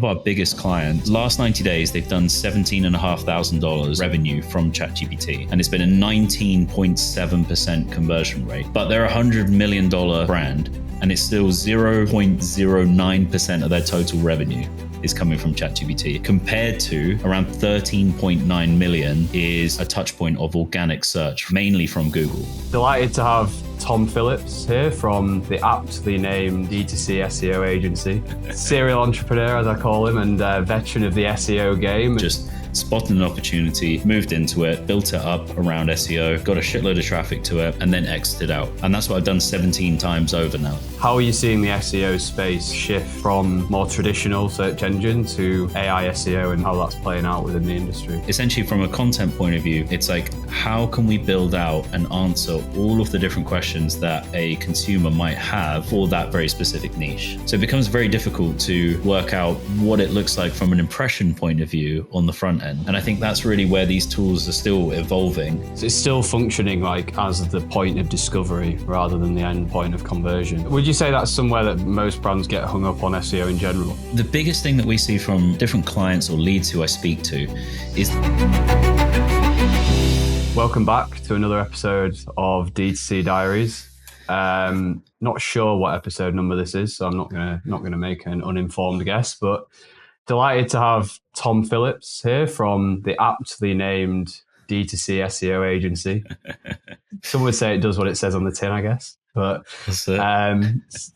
of our biggest clients. Last 90 days, they've done $17,500 revenue from ChatGPT, and it's been a 19.7% conversion rate. But they're a $100 million brand, and it's still 0.09% of their total revenue is coming from ChatGPT, compared to around 13.9 million is a touch point of organic search, mainly from Google. Delighted to have Tom Phillips here from the aptly named DTC SEO Agency. Serial entrepreneur, as I call him, and veteran of the SEO game. Just spotted an opportunity, moved into it, built it up around SEO, got a shitload of traffic to it, and then exited out. And that's what I've done 17 times over now. How are you seeing the SEO space shift from more traditional search engine to AI SEO, and how that's playing out within the industry? Essentially, from a content point of view, it's like, how can we build out and answer all of the different questions that a consumer might have for that very specific niche? So it becomes very difficult to work out what it looks like from an impression point of view on the front end. And I think that's really where these tools are still evolving. So it's still functioning like as the point of discovery rather than the end point of conversion. Would you say that's somewhere that most brands get hung up on SEO in general? The biggest thing that we see from different clients or leads who I speak to is... Welcome back to another episode of DTC Diaries. Not sure what episode number this is, so I'm not gonna make an uninformed guess, but delighted to have Tom Phillips here from the aptly named DTC SEO Agency. Some would say it does what it says on the tin, I guess. But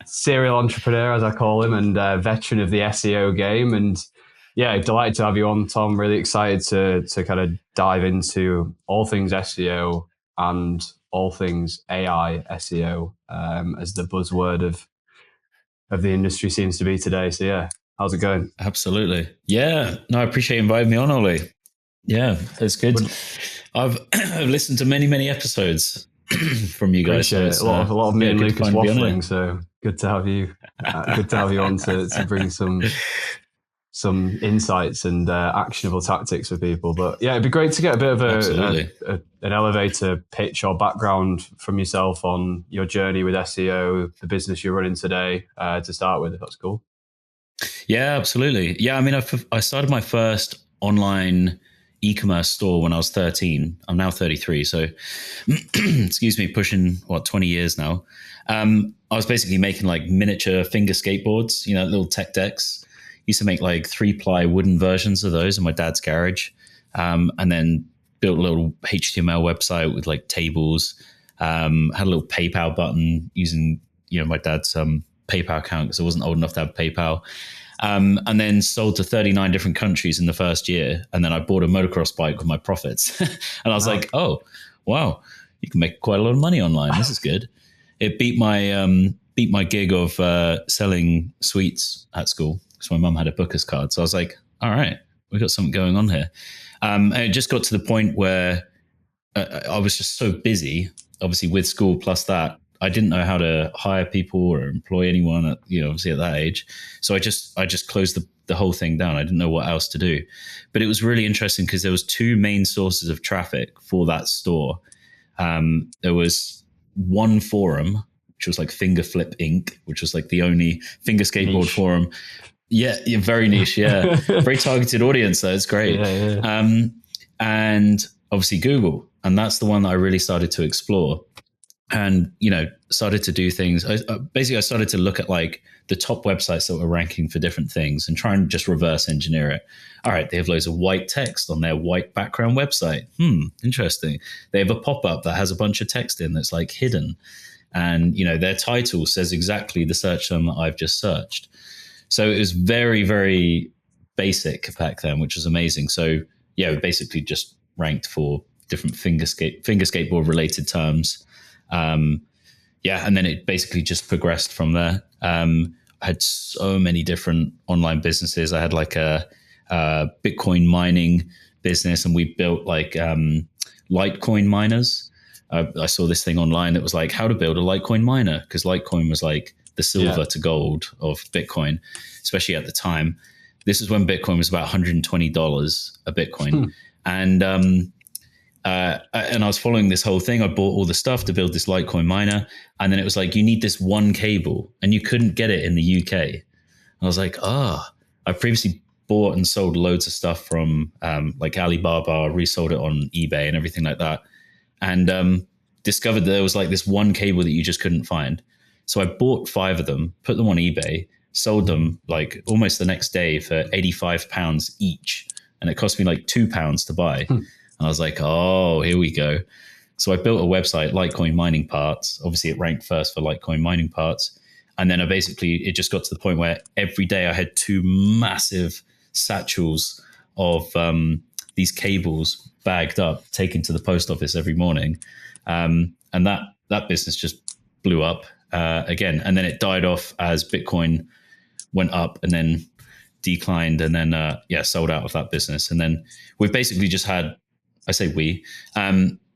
serial entrepreneur, as I call him, and veteran of the SEO game. And yeah, delighted to have you on, Tom. Really excited to kind of dive into all things SEO and all things AI SEO, as the buzzword of the industry seems to be today. So yeah. How's it going? Absolutely. Yeah. No, I appreciate you inviting me on, Olly. Yeah, it's good. I've listened to many episodes from you guys. So a lot of me and Lucas waffling. So good to have you. Good to have you on to bring some insights and actionable tactics for people. But yeah, it'd be great to get a bit of an elevator pitch or background from yourself on your journey with SEO, the business you're running today, to start with, if that's cool. Yeah, absolutely. Yeah, I mean, I started my first online e-commerce store when I was 13. I'm now 33, so excuse me, pushing 20 years now. I was basically making like miniature finger skateboards, little tech decks. Used to make like 3-ply wooden versions of those in my dad's garage, and then built a little HTML website with like tables. Had a little PayPal button using my dad's PayPal account because I wasn't old enough to have PayPal, and then sold to 39 different countries in the first year. And then I bought a motocross bike with my profits. And I was like, oh, wow, you can make quite a lot of money online. This is good. It beat my gig of selling sweets at school because my mum had a booker's card. So I was like, all right, we've got something going on here. And it just got to the point where I was just so busy, obviously with school plus that, I didn't know how to hire people or employ anyone at, obviously at that age. So I just closed the whole thing down. I didn't know what else to do. But it was really interesting because there was two main sources of traffic for that store. There was one forum, which was like Finger Flip Inc., which was like the only finger skateboard niche forum. Yeah, very niche. Yeah. Very targeted audience though. It's great. Yeah. And obviously Google. And that's the one that I really started to explore. And, started to do things. I started to look at like the top websites that were ranking for different things and try and just reverse engineer it. All right, they have loads of white text on their white background website. Interesting. They have a pop-up that has a bunch of text in that's like hidden. And, their title says exactly the search term that I've just searched. So it was very, very basic back then, which was amazing. So yeah, we basically just ranked for different finger skateboard related terms. And then it basically just progressed from there. I had so many different online businesses. I had like a Bitcoin mining business, and we built like Litecoin miners. I saw this thing online that was like how to build a Litecoin miner, because Litecoin was like the silver to gold of Bitcoin, especially at the time. This is when Bitcoin was about $120 a Bitcoin. And I was following this whole thing. I bought all the stuff to build this Litecoin miner. And then it was like, you need this one cable, and you couldn't get it in the UK. I was like, I've previously bought and sold loads of stuff from like Alibaba, resold it on eBay and everything like that, and discovered that there was like this one cable that you just couldn't find. So I bought 5 of them, put them on eBay, sold them like almost the next day for £85 each, and it cost me like £2 to buy. And I was like, oh, here we go. So I built a website, Litecoin Mining Parts. Obviously, it ranked first for Litecoin Mining Parts. And then it just got to the point where every day I had 2 massive satchels of these cables bagged up, taken to the post office every morning. And that business just blew up again. And then it died off as Bitcoin went up and then declined, and then sold out of that business. And then we've basically just had, I say we,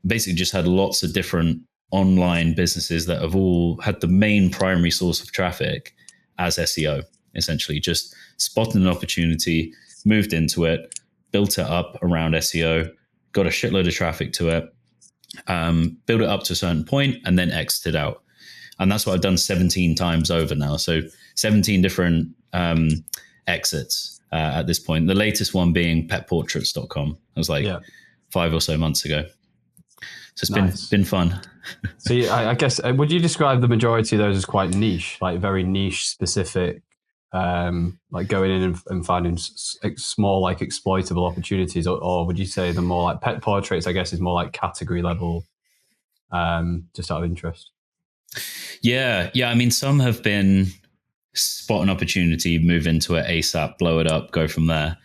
basically just had lots of different online businesses that have all had the main primary source of traffic as SEO, essentially just spotted an opportunity, moved into it, built it up around SEO, got a shitload of traffic to it, built it up to a certain point, and then exited out. And that's what I've done 17 times over now. So 17 different exits at this point. The latest one being petportraits.com. It was like 5 or so months ago. So it's been fun. So I guess, would you describe the majority of those as quite niche, like very niche specific, like going in and finding small, like exploitable opportunities, or would you say the more like pet portraits, I guess, is more like category level, just out of interest? Yeah. I mean, some have been spot an opportunity, move into it ASAP, blow it up, go from there.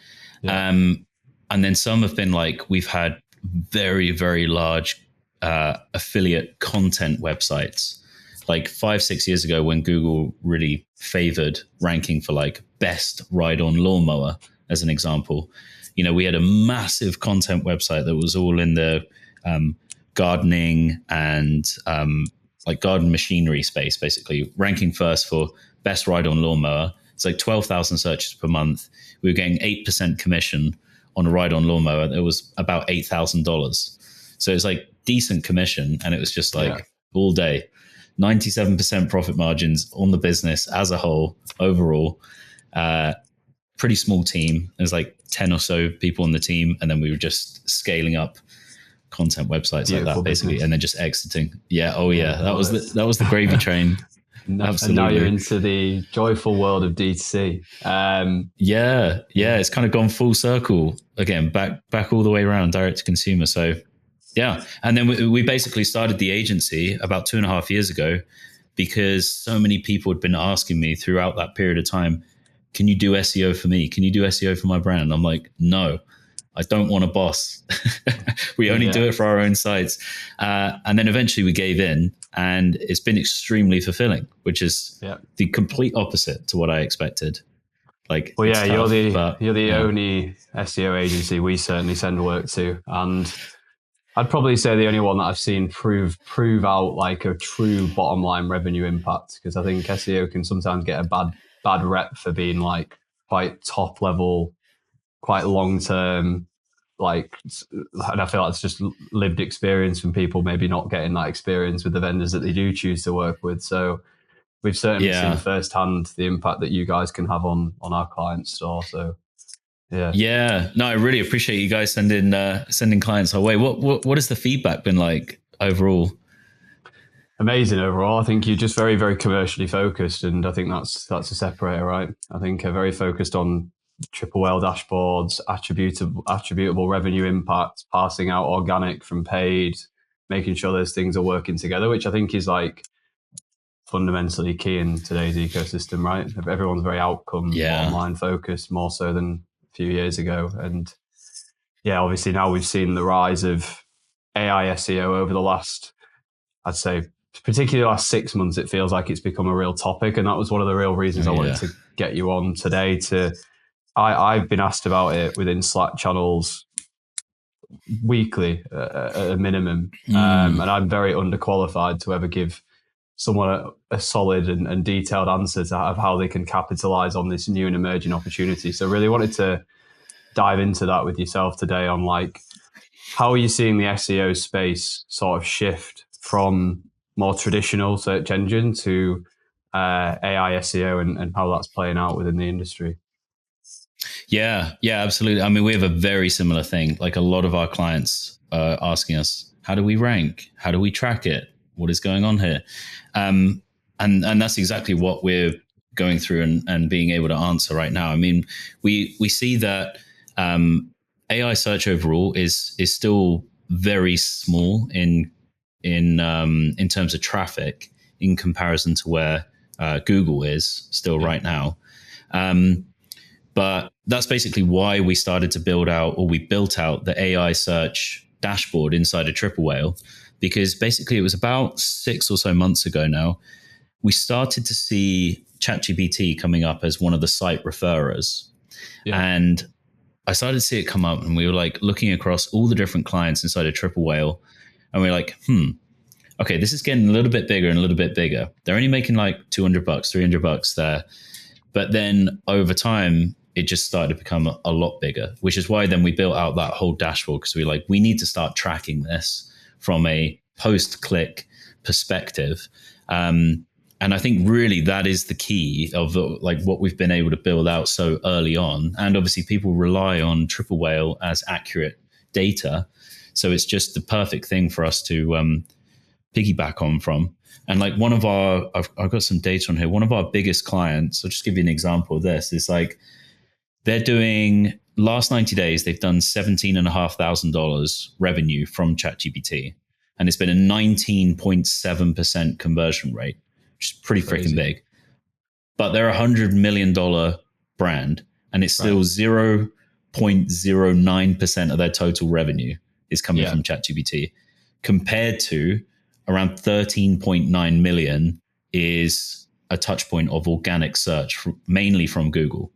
Yeah. And then some have been like, we've had very, very large affiliate content websites. Like 5-6 years ago, when Google really favored ranking for like best ride-on lawnmower, as an example, we had a massive content website that was all in the gardening and like garden machinery space, basically ranking first for best ride-on lawnmower. It's like 12,000 searches per month. We were getting 8% commission on a ride-on lawnmower. That was about $8,000. So it's like decent commission, and it was just like all day. 97% profit margins on the business as a whole, overall. Pretty small team. There's like 10 or so people on the team, and then we were just scaling up content websites like that, basically, business. And then just exiting. That was the gravy train. Absolutely. And now you're into the joyful world of DTC. It's kind of gone full circle again, back all the way around, direct to consumer. So yeah. And then we basically started the agency about 2.5 years ago, because so many people had been asking me throughout that period of time, can you do SEO for me? Can you do SEO for my brand? I'm like, no, I don't want a boss. We only do it for our own sites. And then eventually we gave in, and it's been extremely fulfilling, which is the complete opposite to what I expected. Like, well, yeah, tough, you're the only SEO agency we certainly send work to. And I'd probably say the only one that I've seen prove out like a true bottom line revenue impact, because I think SEO can sometimes get a bad rep for being like quite top level, quite long term, like, and I feel like it's just lived experience from people maybe not getting that experience with the vendors that they do choose to work with. So we've certainly seen firsthand the impact that you guys can have on our client store. So no, I really appreciate you guys sending clients our way. What has the feedback been like overall? Amazing overall. I think you're just very, very commercially focused, and I think that's a separator, right? I think very focused on triple whale dashboards, attributable revenue impact, parsing out organic from paid, making sure those things are working together, which I think is like fundamentally key in today's ecosystem, right? Everyone's very outcome online focused, more so than a few years ago. And obviously now we've seen the rise of AI SEO over the last, I'd say, particularly the last 6 months. It feels like it's become a real topic, and that was one of the real reasons I wanted to get you on today. I've been asked about it within Slack channels weekly at a minimum, and I'm very underqualified to ever give someone a solid and detailed answer to how they can capitalize on this new and emerging opportunity. So really wanted to dive into that with yourself today on like, how are you seeing the SEO space sort of shift from more traditional search engine to AI SEO, and how that's playing out within the industry? Yeah, yeah, absolutely. I mean, we have a very similar thing. Like a lot of our clients are asking us, how do we rank? How do we track it? What is going on here? Um, and that's exactly what we're going through and being able to answer right now. I mean, we see that AI search overall is still very small in terms of traffic in comparison to where Google is still right now. But that's basically why we started to build out, or we built out the AI search dashboard inside of Triple Whale, because basically it was about 6 or so months ago now, we started to see ChatGPT coming up as one of the site referrers. Yeah. And I started to see it come up, and we were like looking across all the different clients inside of Triple Whale, and we were like, okay, this is getting a little bit bigger and a little bit bigger. They're only making like $200, $300 there. But then over time, it just started to become a lot bigger, which is why then we built out that whole dashboard, because we need to start tracking this from a post-click perspective. And I think really that is the key of like what we've been able to build out so early on. And obviously people rely on Triple Whale as accurate data. So it's just the perfect thing for us to piggyback on from. And like one of our, I've got some data on here. One of our biggest clients, I'll just give you an example of this. It's like they're doing, last 90 days, they've done $17,500 revenue from ChatGPT. And it's been a 19.7% conversion rate, which is pretty freaking big. But they're $100 million brand, and it's still 0.09% of their total revenue is coming from ChatGPT, compared to around 13.9 million is a touch point of organic search, mainly from Google.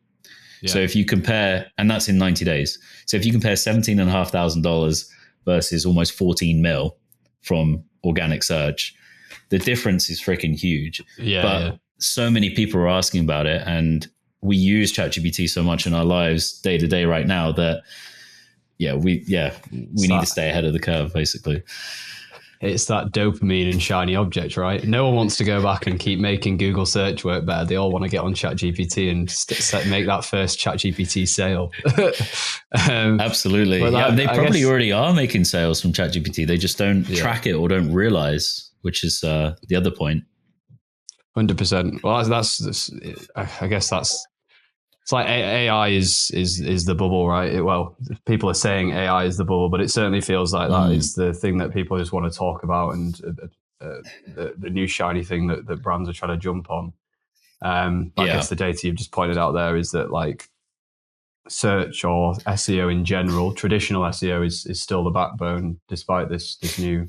Yeah. So if you compare, and that's in 90 days. So if you compare $17,500 versus almost 14 mil from organic search, the difference is freaking huge. But so many people are asking about it, and we use ChatGPT so much in our lives day to day right now that we need to stay ahead of the curve, basically. It's that dopamine and shiny object, right? No one wants to go back and keep making Google search work better. They all want to get on ChatGPT and make that first ChatGPT sale. Absolutely. They probably already are making sales from ChatGPT. They just don't track it or don't realize, which is the other point. 100%. Well, that's I guess that's, it's like AI is the bubble, right? Well, people are saying AI is the bubble, but it certainly feels like that is the thing that people just want to talk about, and the new shiny thing that brands are trying to jump on. I guess the data you've just pointed out there is that like search or SEO in general, traditional SEO is still the backbone, despite this new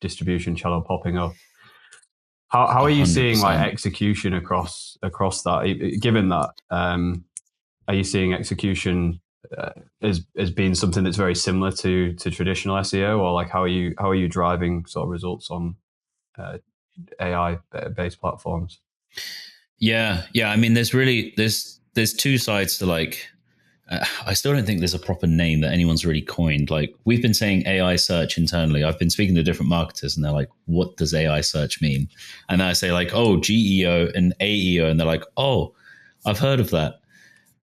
distribution channel popping up. How are you 100%. Seeing like execution across that? Given that, are you seeing execution as being something that's very similar to traditional SEO, or like how are you driving sort of results on AI based platforms? Yeah. I mean, there's two sides to like. I still don't think there's a proper name that anyone's really coined. Like we've been saying AI search internally. I've been speaking to different marketers, and they're like, "What does AI search mean?" And then I say like, "Oh, GEO and AEO," and they're like, "Oh, I've heard of that."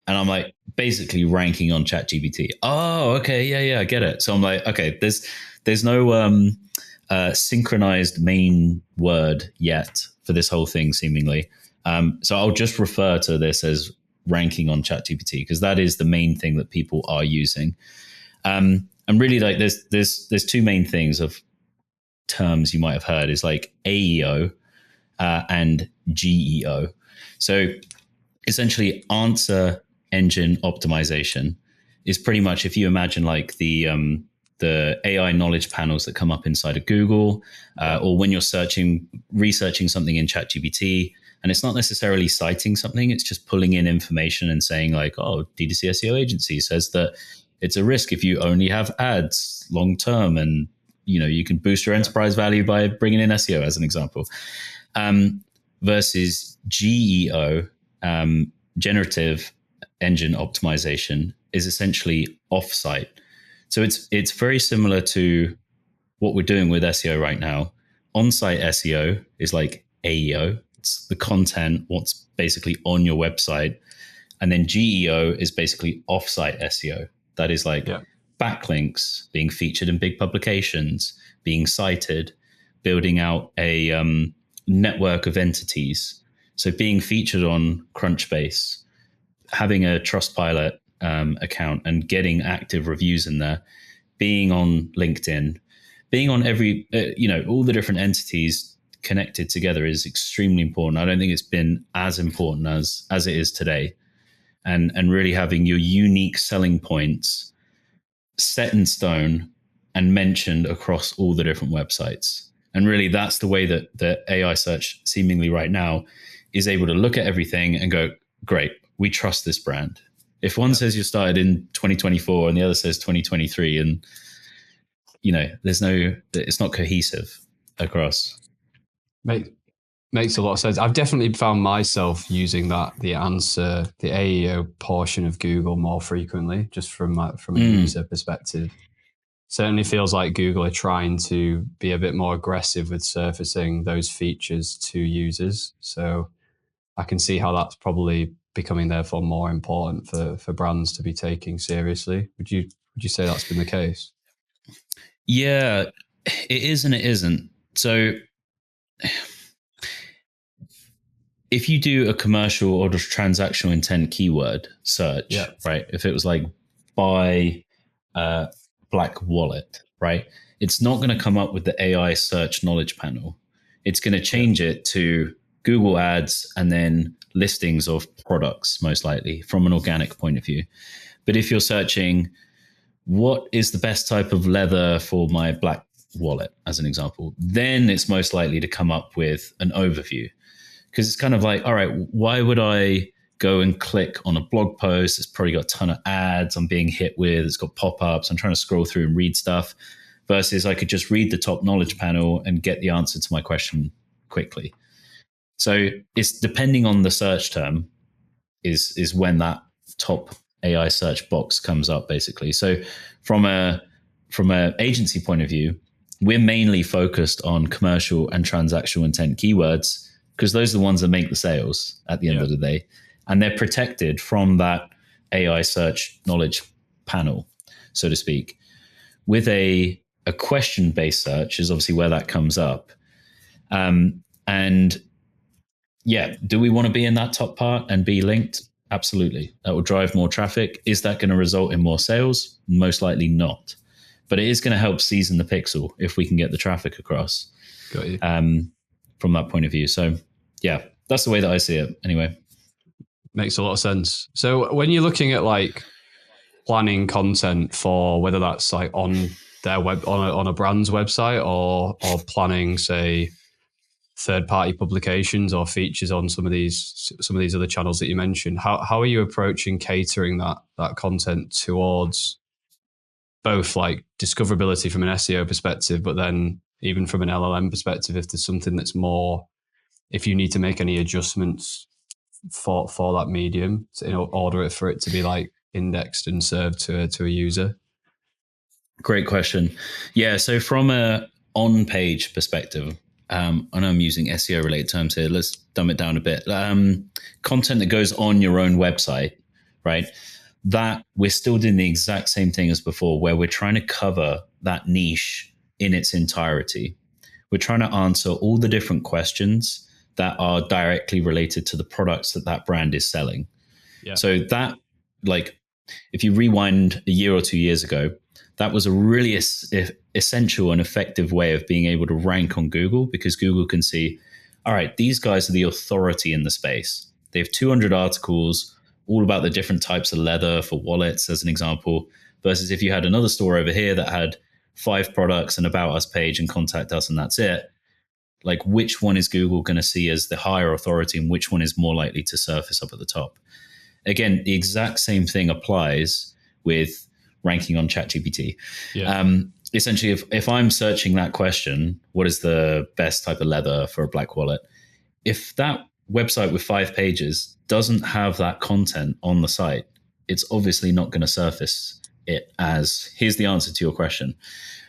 And I'm like, basically ranking on ChatGPT. Oh, okay, yeah, I get it. So I'm like, okay, there's no synchronized main word yet for this whole thing, seemingly. So I'll just refer to this as ranking on ChatGPT, because that is the main thing that people are using. And really, like, there's two main things of terms you might have heard is like AEO and GEO. So essentially, answer engine optimization is pretty much, if you imagine like the AI knowledge panels that come up inside of Google, or when you're researching something in ChatGPT, and it's not necessarily citing something, it's just pulling in information and saying like, oh, DTC SEO Agency says that it's a risk if you only have ads long term, and you can boost your enterprise value by bringing in SEO as an example. Versus GEO, generative engine optimization, is essentially offsite. So it's very similar to what we're doing with SEO right now. On-site SEO is like AEO. It's the content, what's basically on your website. And then GEO is basically offsite SEO. That is like backlinks, being featured in big publications, being cited, building out a network of entities. So being featured on Crunchbase, having a Trustpilot account and getting active reviews in there, being on LinkedIn, being on every, all the different entities connected together is extremely important. I don't think it's been as important as it is today. And really having your unique selling points set in stone and mentioned across all the different websites. And really that's the way that the AI search seemingly right now is able to look at everything and go, great, we trust this brand. If one says you started in 2024 and the other says 2023, and it's not cohesive across. Makes a lot of sense. I've definitely found myself using the AEO portion of Google more frequently, just from a user perspective. Certainly feels like Google are trying to be a bit more aggressive with surfacing those features to users. So I can see how that's probably becoming therefore more important for brands to be taking seriously. Would you say that's been the case? Yeah, it is and it isn't. So if you do a commercial or just transactional intent keyword search, right? If it was like buy black wallet, right? It's not going to come up with the AI search knowledge panel. It's going to change it to Google ads and then listings of products, most likely from an organic point of view. But if you're searching, what is the best type of leather for my black wallet, as an example, then it's most likely to come up with an overview. Because it's kind of like, all right, why would I go and click on a blog post? It's probably got a ton of ads I'm being hit with. It's got pop-ups. I'm trying to scroll through and read stuff versus I could just read the top knowledge panel and get the answer to my question quickly. So it's depending on the search term is when that top AI search box comes up, basically. So from a agency point of view, we're mainly focused on commercial and transactional intent keywords because those are the ones that make the sales at the end of the day. And they're protected from that AI search knowledge panel, so to speak. With a question-based search is obviously where that comes up. And yeah, do we want to be in that top part and be linked? Absolutely. That will drive more traffic. Is that going to result in more sales? Most likely not. But it is going to help season the pixel if we can get the traffic across. Got you. From that point of view. So yeah, that's the way that I see it anyway. Makes a lot of sense. So when you're looking at like planning content for whether that's like on their web on a brand's website or planning, say, third-party publications or features on some of these other channels that you mentioned, how are you approaching catering that content towards both like discoverability from an SEO perspective, but then even from an LLM perspective, if there's something that's more, if you need to make any adjustments for that medium in order for it to be like indexed and served to a user? Great question. Yeah, so from a on-page perspective, I know I'm using SEO related terms here. Let's dumb it down a bit. Content that goes on your own website, right? That we're still doing the exact same thing as before, where we're trying to cover that niche in its entirety. We're trying to answer all the different questions that are directly related to the products that brand is selling. Yeah. So that, like, if you rewind a year or 2 years ago, that was a really essential and effective way of being able to rank on Google, because Google can see, all right, these guys are the authority in the space. They have 200 articles all about the different types of leather for wallets, as an example, versus if you had another store over here that had 5 products, an about us page and contact us, and that's it. Like, which one is Google going to see as the higher authority and which one is more likely to surface up at the top? Again, the exact same thing applies with ranking on ChatGPT. Yeah. Essentially, if I'm searching that question, what is the best type of leather for a black wallet? If that website with 5 pages doesn't have that content on the site, it's obviously not going to surface it as, here's the answer to your question.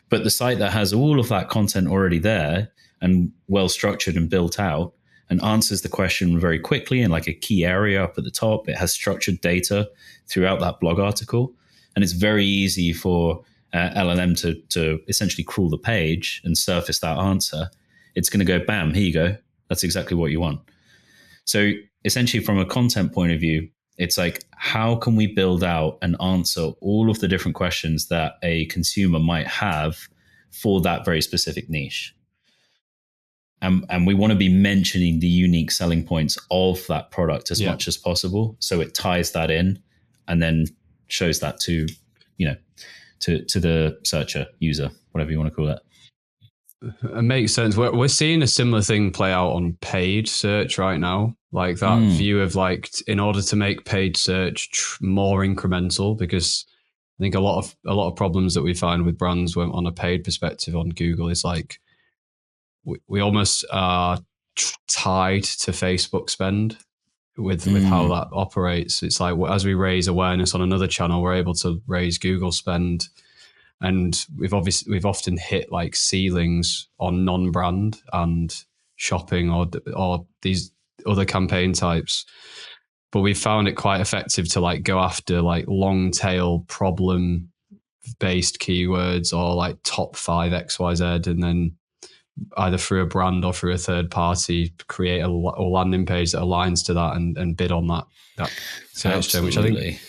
But the site that has all of that content already there and well structured and built out, and answers the question very quickly in like a key area up at the top. It has structured data throughout that blog article. And it's very easy for LLM to essentially crawl the page and surface that answer. It's going to go, bam, here you go. That's exactly what you want. So essentially from a content point of view, it's like, how can we build out and answer all of the different questions that a consumer might have for that very specific niche? And we want to be mentioning the unique selling points of that product as much as possible. So it ties that in and then shows that to, to the searcher, user, whatever you want to call it. It makes sense. We're seeing a similar thing play out on paid search right now. Like that view of like, in order to make paid search more incremental, because I think a lot of problems that we find with brands on a paid perspective on Google is like, we almost are tied to Facebook spend with how that operates. It's like, as we raise awareness on another channel, we're able to raise Google spend. And we've often hit like ceilings on non-brand and shopping or these other campaign types. But we've found it quite effective to like go after like long tail problem based keywords or like top 5 XYZ, and then either through a brand or through a third party create a landing page that aligns to that and bid on that search term, which I think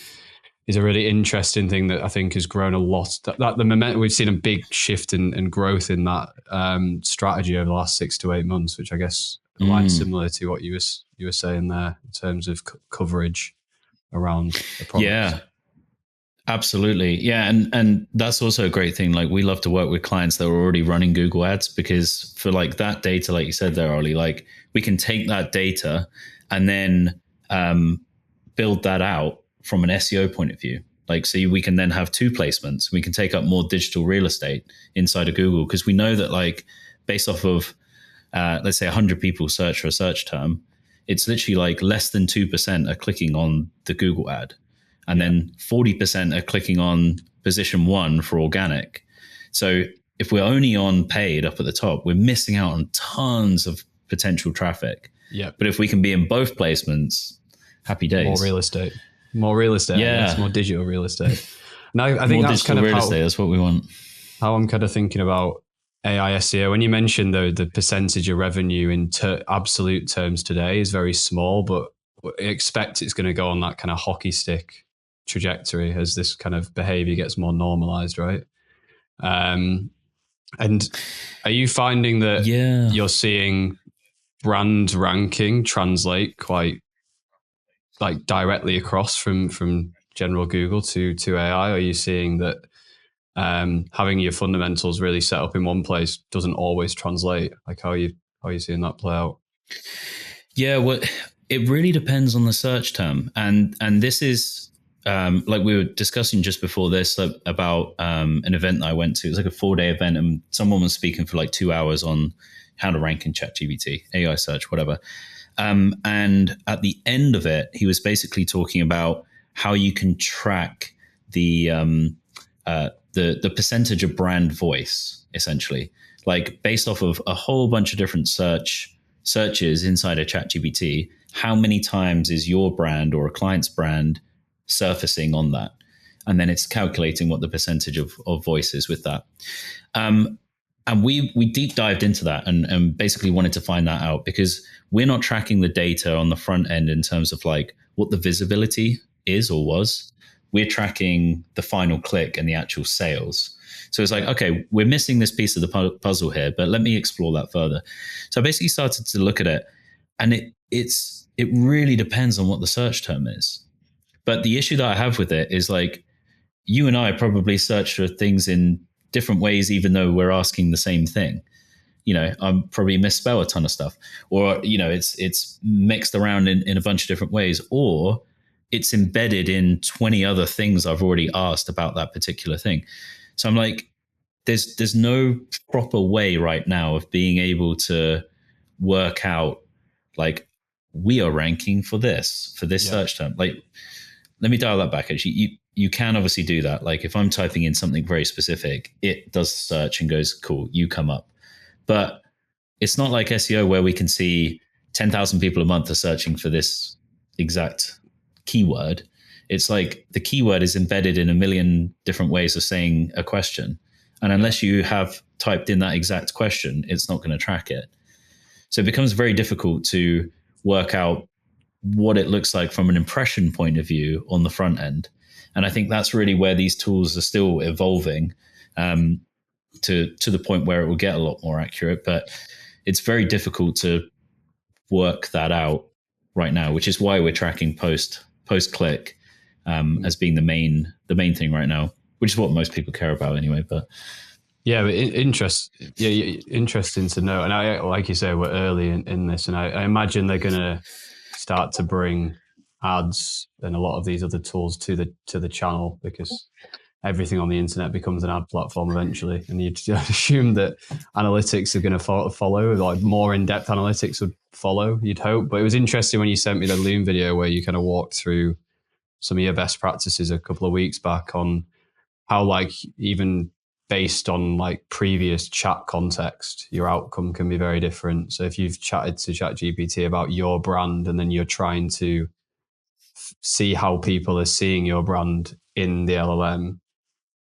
is a really interesting thing that I think has grown a lot. That the momentum, we've seen a big shift in growth in that strategy over the last 6 to 8 months, which I guess aligns similar to what you were saying there in terms of coverage around the product. Yeah, absolutely. Yeah, and that's also a great thing. Like, we love to work with clients that are already running Google Ads, because for like that data, like you said there, Ollie, like we can take that data and then build that out from an SEO point of view. Like, so we can then have 2 placements. We can take up more digital real estate inside of Google, because we know that like based off of, let's say 100 people search for a search term, it's literally like less than 2% are clicking on the Google ad. And then 40% are clicking on position 1 for organic. So if we're only on paid up at the top, we're missing out on tons of potential traffic. Yeah. But if we can be in both placements, happy days. More real estate. Yeah. More digital real estate. Now, I think more that's digital kind of real estate. That's what we want. How I'm kind of thinking about AI SEO. When you mentioned though, the percentage of revenue in absolute terms today is very small, but I expect it's going to go on that kind of hockey stick trajectory as this kind of behavior gets more normalized, right? And are you finding that you're seeing brand ranking translate quite like directly across from general Google to AI? Or are you seeing that having your fundamentals really set up in one place doesn't always translate? Like, how are you seeing that play out? Yeah, well, it really depends on the search term, and this is like we were discussing just before this about an event that I went to. It was like a 4-day event, and someone was speaking for like 2 hours on how to rank in ChatGPT, AI search, whatever. And at the end of it, he was basically talking about how you can track the percentage of brand voice, essentially, like based off of a whole bunch of different searches inside of ChatGPT. How many times is your brand or a client's brand surfacing on that? And then it's calculating what the percentage of voice is with that. And we deep dived into that and basically wanted to find that out, because we're not tracking the data on the front end in terms of like what the visibility is or was. We're tracking the final click and the actual sales. So it's like, okay, we're missing this piece of the puzzle here, but let me explore that further. So I basically started to look at it, and it really depends on what the search term is. But the issue that I have with it is like, you and I probably search for things in different ways, even though we're asking the same thing. You know, I'm probably misspell a ton of stuff, or, you know, it's mixed around in a bunch of different ways, or it's embedded in 20 other things I've already asked about that particular thing. So I'm like, there's no proper way right now of being able to work out like, we are ranking for this search term. Like, let me dial that back. Actually, you can obviously do that. Like, if I'm typing in something very specific, it does search and goes, cool, you come up. But it's not like SEO where we can see 10,000 people a month are searching for this exact keyword, it's like the keyword is embedded in a million different ways of saying a question. And unless you have typed in that exact question, it's not going to track it. So it becomes very difficult to work out what it looks like from an impression point of view on the front end. And I think that's really where these tools are still evolving to the point where it will get a lot more accurate. But it's very difficult to work that out right now, which is why we're tracking post click as being the main thing right now, which is what most people care about anyway. But yeah, but interesting to know. And I, like you say, we're early in this, and I imagine they're going to start to bring ads and a lot of these other tools to the channel, because everything on the internet becomes an ad platform eventually. And you'd assume that analytics are going to follow, like more in-depth analytics would follow, you'd hope. But it was interesting when you sent me the Loom video where you kind of walked through some of your best practices a couple of weeks back on how, like, even based on like previous chat context, your outcome can be very different. So if you've chatted to ChatGPT about your brand and then you're trying to see how people are seeing your brand in the LLM,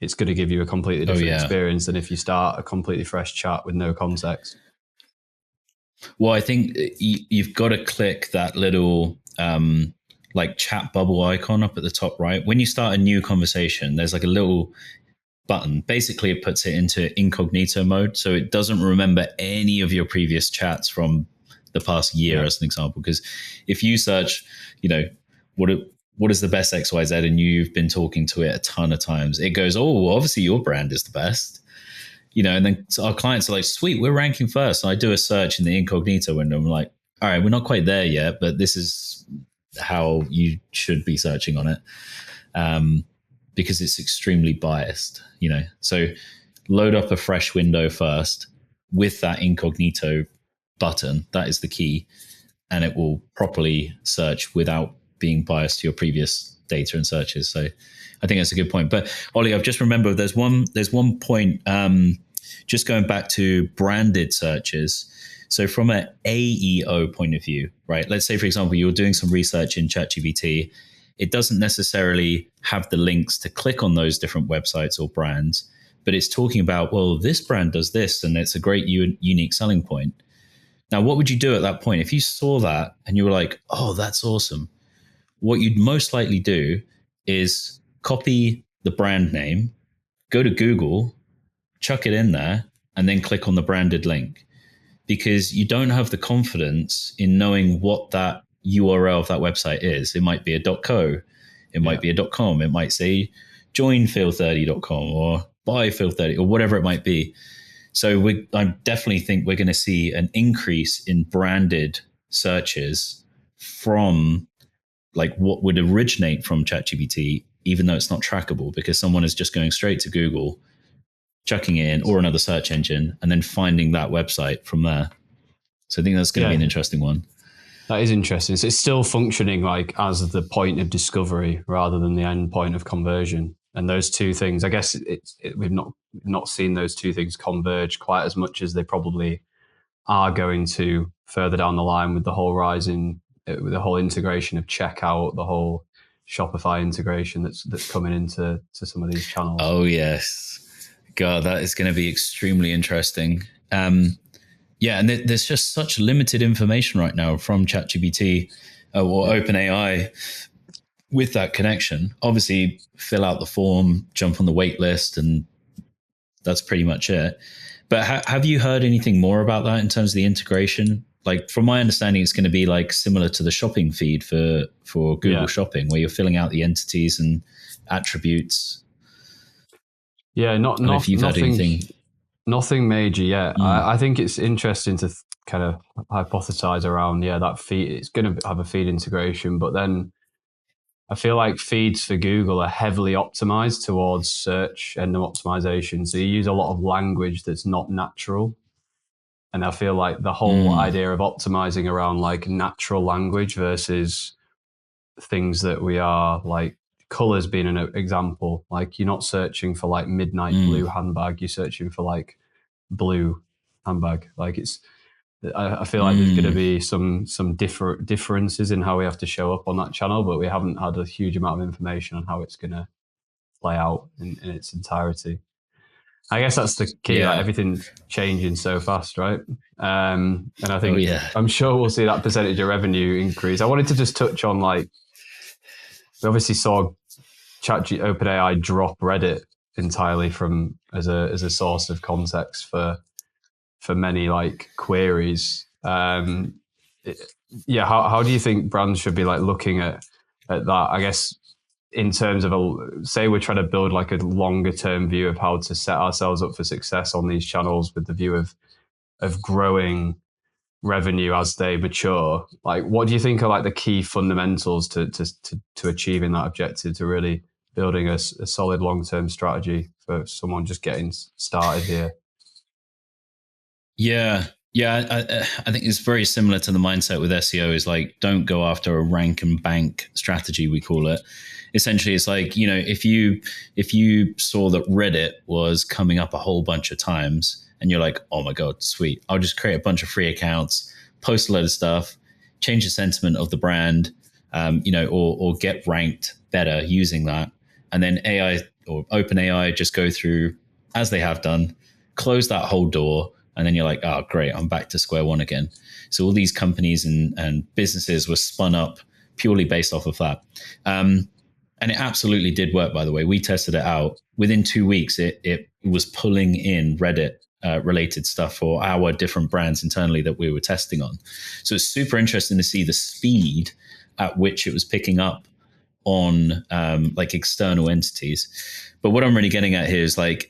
it's going to give you a completely different experience than if you start a completely fresh chat with no context. Well, I think you've got to click that little like chat bubble icon up at the top right. When you start a new conversation, there's like a little button. Basically, it puts it into incognito mode, so it doesn't remember any of your previous chats from the past year, as an example. Because if you search, what is the best XYZ, and you've been talking to it a ton of times, it goes, oh, well, obviously your brand is the best. And then so our clients are like, sweet, we're ranking first. And I do a search in the incognito window. I'm like, all right, we're not quite there yet, but this is how you should be searching on it. Because it's extremely biased, So load up a fresh window first with that incognito button. That is the key. And it will properly search without being biased to your previous data and searches. So I think that's a good point. But Ollie, I've just remembered there's one point, just going back to branded searches. So from an AEO point of view, right? Let's say, for example, you're doing some research in ChatGPT. It doesn't necessarily have the links to click on those different websites or brands, but it's talking about, well, this brand does this, and it's a great unique selling point. Now, what would you do at that point? If you saw that and you were like, oh, that's awesome, what you'd most likely do is copy the brand name, go to Google, chuck it in there, and then click on the branded link, because you don't have the confidence in knowing what that URL of that website is. It might be a .co, it might be a .com, it might say joinphil30.com or buyphil30 or whatever it might be. So I definitely think we're going to see an increase in branded searches from like what would originate from ChatGPT, even though it's not trackable, because someone is just going straight to Google, chucking it in, or another search engine, and then finding that website from there. So I think that's going to be an interesting one. That is interesting. So it's still functioning like as the point of discovery rather than the end point of conversion. And those two things, I guess we've not seen those two things converge quite as much as they probably are going to further down the line with the whole with the whole integration of checkout, the whole Shopify integration that's coming into some of these channels. Oh yes, God, that is going to be extremely interesting. Yeah, and there's just such limited information right now from ChatGPT or OpenAI with that connection. Obviously, fill out the form, jump on the wait list, and that's pretty much it. But have you heard anything more about that in terms of the integration? Like, from my understanding, it's going to be like similar to the shopping feed for Google Shopping, where you're filling out the entities and attributes. Yeah, if you've heard anything. Nothing major yet. I think it's interesting to kind of hypothesize around, that feed. It's going to have a feed integration, but then I feel like feeds for Google are heavily optimized towards search and optimization. So you use a lot of language that's not natural. And I feel like the whole idea of optimizing around like natural language versus things that we are like, colors being an example, like you're not searching for like midnight blue handbag, you're searching for like blue handbag. Like I feel like there's going to be some different differences in how we have to show up on that channel, but we haven't had a huge amount of information on how it's going to play out in its entirety. I guess that's the key. Yeah. Like, everything's changing so fast, right? And I think yeah. I'm sure we'll see that percentage of revenue increase. I wanted to just touch on, like, we obviously saw OpenAI drop Reddit entirely from as a source of context for many like queries. How do you think brands should be like looking at that? I guess in terms of say we're trying to build like a longer term view of how to set ourselves up for success on these channels with the view of growing revenue as they mature. Like, what do you think are like the key fundamentals to achieving that objective, to really building a solid long term strategy for someone just getting started here? Yeah. I think it's very similar to the mindset with SEO. Is like, don't go after a rank and bank strategy, we call it. Essentially, it's like, if you saw that Reddit was coming up a whole bunch of times and you're like, oh my God, sweet, I'll just create a bunch of free accounts, post a load of stuff, change the sentiment of the brand, or get ranked better using that. And then AI or OpenAI just go through, as they have done, close that whole door. And then you're like, oh, great, I'm back to square one again. So all these companies and businesses were spun up purely based off of that. And it absolutely did work, by the way. We tested it out. Within 2 weeks, it was pulling in Reddit related stuff for our different brands internally that we were testing on. So it's super interesting to see the speed at which it was picking up on like external entities. But what I'm really getting at here is, like,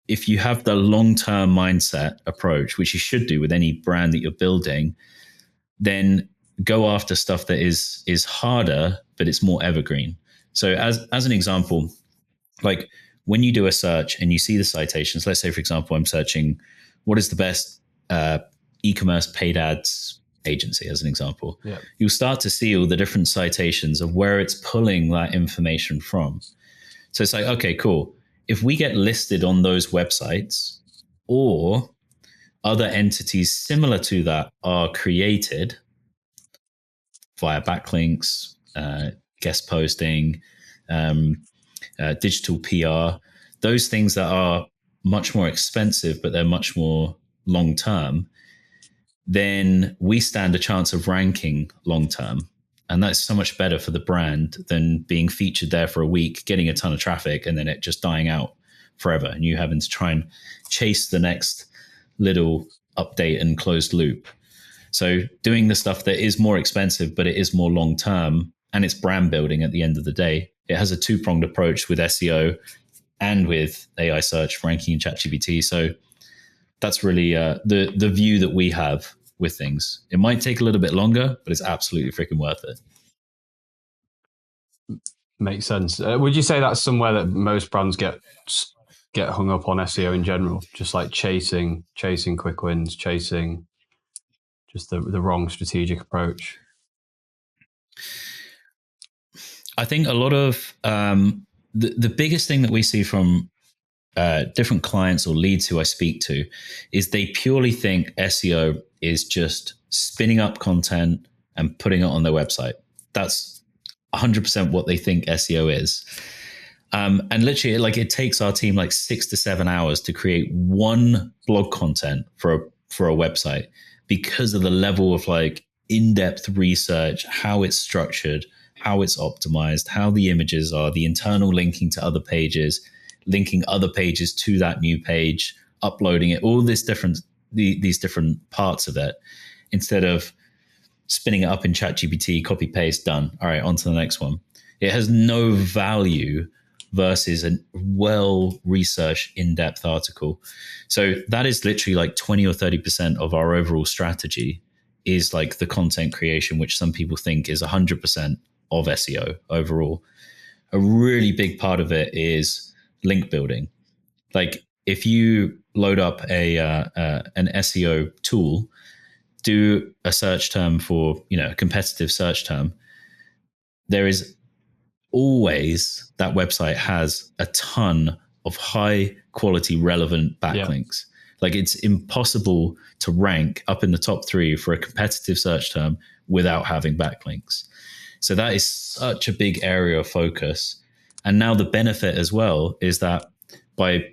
if you have the long-term mindset approach, which you should do with any brand that you're building, then go after stuff that is harder, but it's more evergreen. So as an example, like when you do a search and you see the citations, let's say, for example, I'm searching what is the best e-commerce paid ads agency, as an example. Yeah. You'll start to see all the different citations of where it's pulling that information from. So it's like, okay, cool. If we get listed on those websites, or other entities similar to that are created via backlinks, guest posting, digital PR, those things that are much more expensive, but they're much more long-term, then we stand a chance of ranking long-term. And that's so much better for the brand than being featured there for a week, getting a ton of traffic, and then it just dying out forever, and you having to try and chase the next little update and closed loop. So doing the stuff that is more expensive, but it is more long-term, and it's brand building at the end of the day. It has a two-pronged approach with SEO and with AI search, ranking in ChatGPT. So that's really the view that we have with things. It might take a little bit longer, but it's absolutely freaking worth it. Makes sense. Would you say that's somewhere that most brands get hung up on SEO in general? Just like chasing quick wins, chasing just the wrong strategic approach? I think a lot of the biggest thing that we see from different clients or leads who I speak to is they purely think SEO is just spinning up content and putting it on their website. That's 100% what they think SEO is. And literally, like, it takes our team like 6 to 7 hours to create one blog content for a website, because of the level of like in-depth research, how it's structured, how it's optimized, how the images are, the internal linking to other pages, linking other pages to that new page, uploading it, all these different parts of it, instead of spinning it up in ChatGPT, copy paste, done. All right, on to the next one. It has no value versus a well-researched, in-depth article. So that is literally like 20 or 30% of our overall strategy, is like the content creation, which some people think is 100% of SEO overall. A really big part of it is link building. Like, if you load up an SEO tool, do a search term for, a competitive search term, there is always, that website has a ton of high quality relevant backlinks. Like it's impossible to rank up in the top 3 for a competitive search term without having backlinks. So that is such a big area of focus. And now the benefit as well is that by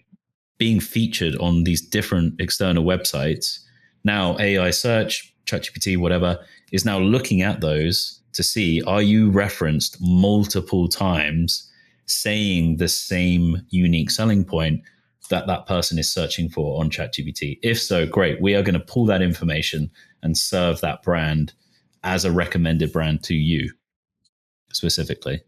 being featured on these different external websites, now AI search, ChatGPT, whatever, is now looking at those to see, are you referenced multiple times saying the same unique selling point that that person is searching for on ChatGPT? If so, great. We are going to pull that information and serve that brand as a recommended brand to you specifically.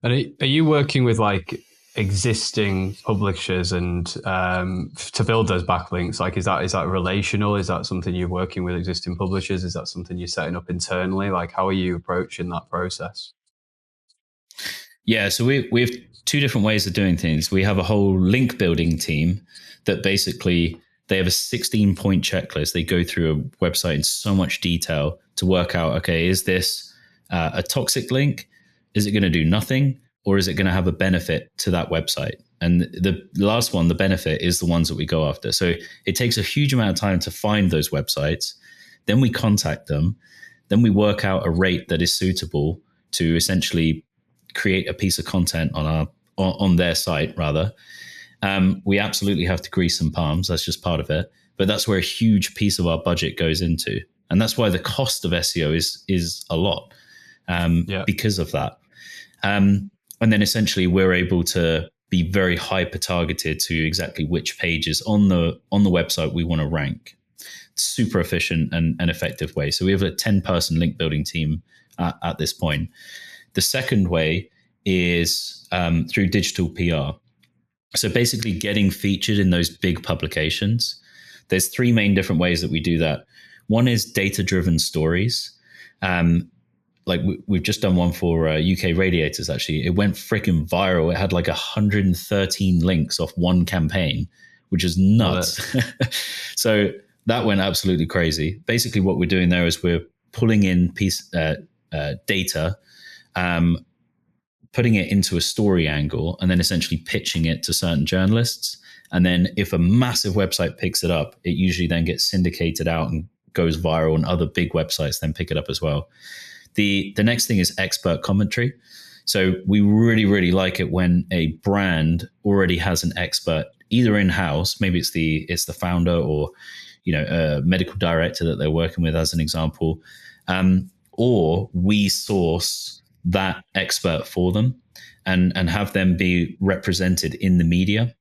And are you working with like existing publishers and to build those backlinks? Like, is that relational? Is that something you're working with existing publishers? Is that something you're setting up internally? Like, how are you approaching that process? Yeah, so we have 2 different ways of doing things. We have a whole link building team that basically they have a 16-point checklist. They go through a website in so much detail to work out, okay, is this a toxic link? Is it going to do nothing? Or is it going to have a benefit to that website? And the last one, the benefit, is the ones that we go after. So it takes a huge amount of time to find those websites. Then we contact them. Then we work out a rate that is suitable to essentially create a piece of content on their site, rather. We absolutely have to grease some palms. That's just part of it. But that's where a huge piece of our budget goes into. And that's why the cost of SEO is a lot because of that. And then essentially we're able to be very hyper targeted to exactly which pages on the website we want to rank. Super efficient and effective way. So we have a 10-person link building team at this point. The second way is through digital PR. So basically getting featured in those big publications. There's 3 main different ways that we do that. One is data-driven stories. Like we've just done one for UK radiators, actually. It went freaking viral. It had like 113 links off one campaign, which is nuts. So that went absolutely crazy. Basically what we're doing there is we're pulling in data, putting it into a story angle, and then essentially pitching it to certain journalists. And then if a massive website picks it up, it usually then gets syndicated out and goes viral, and other big websites then pick it up as well. The next thing is expert commentary. So we really, really like it when a brand already has an expert either in-house, maybe it's the founder or a medical director that they're working with, as an example, or we source that expert for them and have them be represented in the media.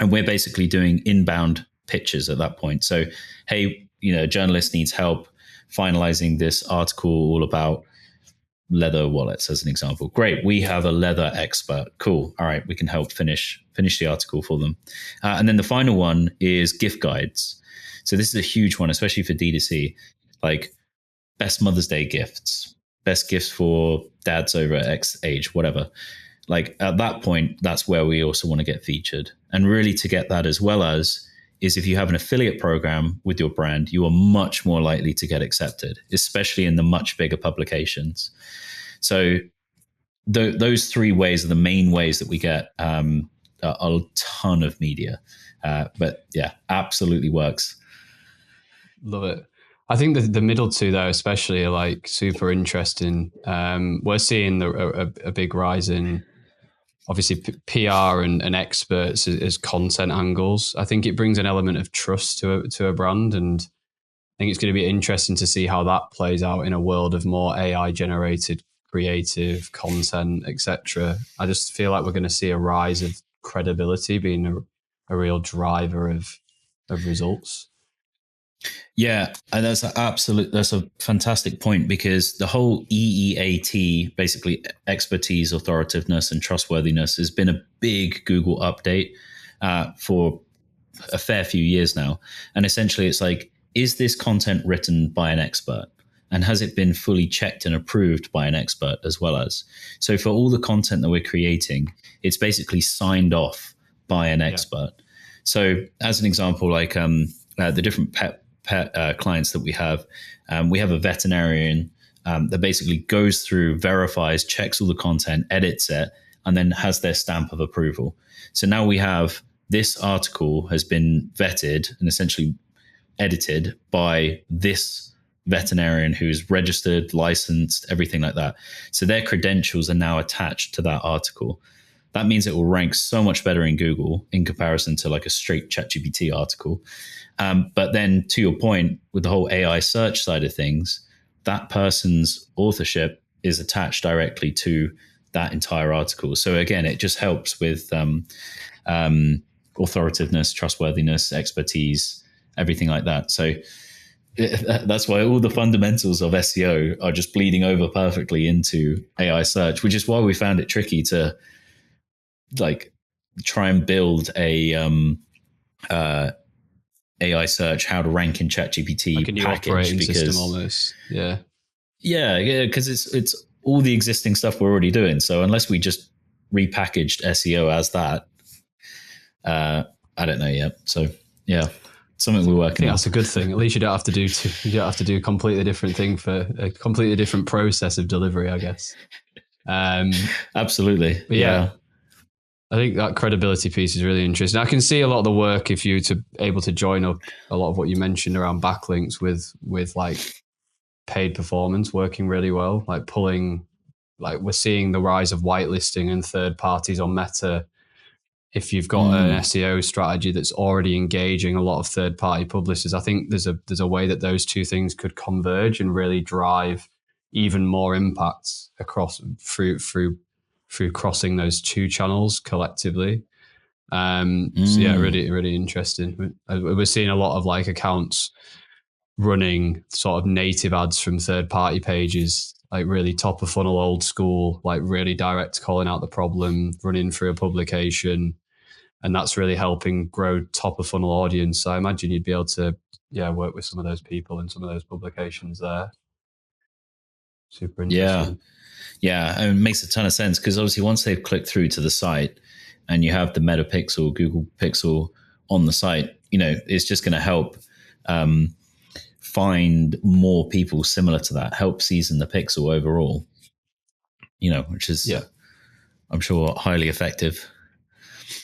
And we're basically doing inbound pitches at that point. So, hey, a journalist needs help finalizing this article all about leather wallets, as an example. Great, we have a leather expert. Cool. All right, we can help finish the article for them. And then the final one is gift guides. So this is a huge one, especially for D2C, like best Mother's Day gifts, best gifts for dads over X age, whatever. Like at that point, that's where we also want to get featured. And really to get that as well as is if you have an affiliate program with your brand, you are much more likely to get accepted, especially in the much bigger publications. So those 3 ways are the main ways that we get a ton of media. But yeah, absolutely works. Love it. I think the middle 2 though, especially, are like super interesting. We're seeing a big rise in obviously PR and experts as content angles. I think it brings an element of trust to a brand, and I think it's going to be interesting to see how that plays out in a world of more AI generated creative content, etc. I just feel like we're going to see a rise of credibility being a real driver of results. Yeah, and that's a fantastic point, because the whole EEAT, basically expertise, authoritativeness, and trustworthiness, has been a big Google update for a fair few years now. And essentially it's like, is this content written by an expert? And has it been fully checked and approved by an expert as well as? So for all the content that we're creating, it's basically signed off by an expert. Yeah. So as an example, like the different pet clients that we have a veterinarian that basically goes through, verifies, checks all the content, edits it, and then has their stamp of approval. So now we have this article has been vetted and essentially edited by this veterinarian who's registered, licensed, everything like that. So their credentials are now attached to that article. That means it will rank so much better in Google in comparison to like a straight ChatGPT article. But then to your point with the whole AI search side of things, that person's authorship is attached directly to that entire article. So again, it just helps with authoritativeness, trustworthiness, expertise, everything like that. So that's why all the fundamentals of SEO are just bleeding over perfectly into AI search, which is why we found it tricky to like try and build a AI search, how to rank in ChatGPT like a new package, operating system almost. Yeah, because it's all the existing stuff we're already doing. So unless we just repackaged SEO as that, I don't know yet. So yeah, something we're working on. That's a good thing. At least you don't have to do a completely different thing for a completely different process of delivery, I guess. Absolutely. Yeah. I think that credibility piece is really interesting. I can see a lot of the work if you to able to join up a lot of what you mentioned around backlinks with like paid performance working really well, like pulling, like we're seeing the rise of whitelisting and third parties on Meta. If you've got an SEO strategy that's already engaging a lot of third party publishers, I think there's a way that those two things could converge and really drive even more impacts across through crossing those two channels collectively. So yeah, really interesting. We're seeing a lot of like accounts running sort of native ads from third party pages, like really top of funnel, old school, like really direct calling out the problem, running through a publication. And that's really helping grow top of funnel audience. So I imagine you'd be able to, work with some of those people and some of those publications there. Super interesting. Yeah, and it makes a ton of sense because obviously once they've clicked through to the site and you have the Meta Pixel, Google Pixel on the site, it's just going to help find more people similar to that, help season the pixel overall, which is, I'm sure, highly effective.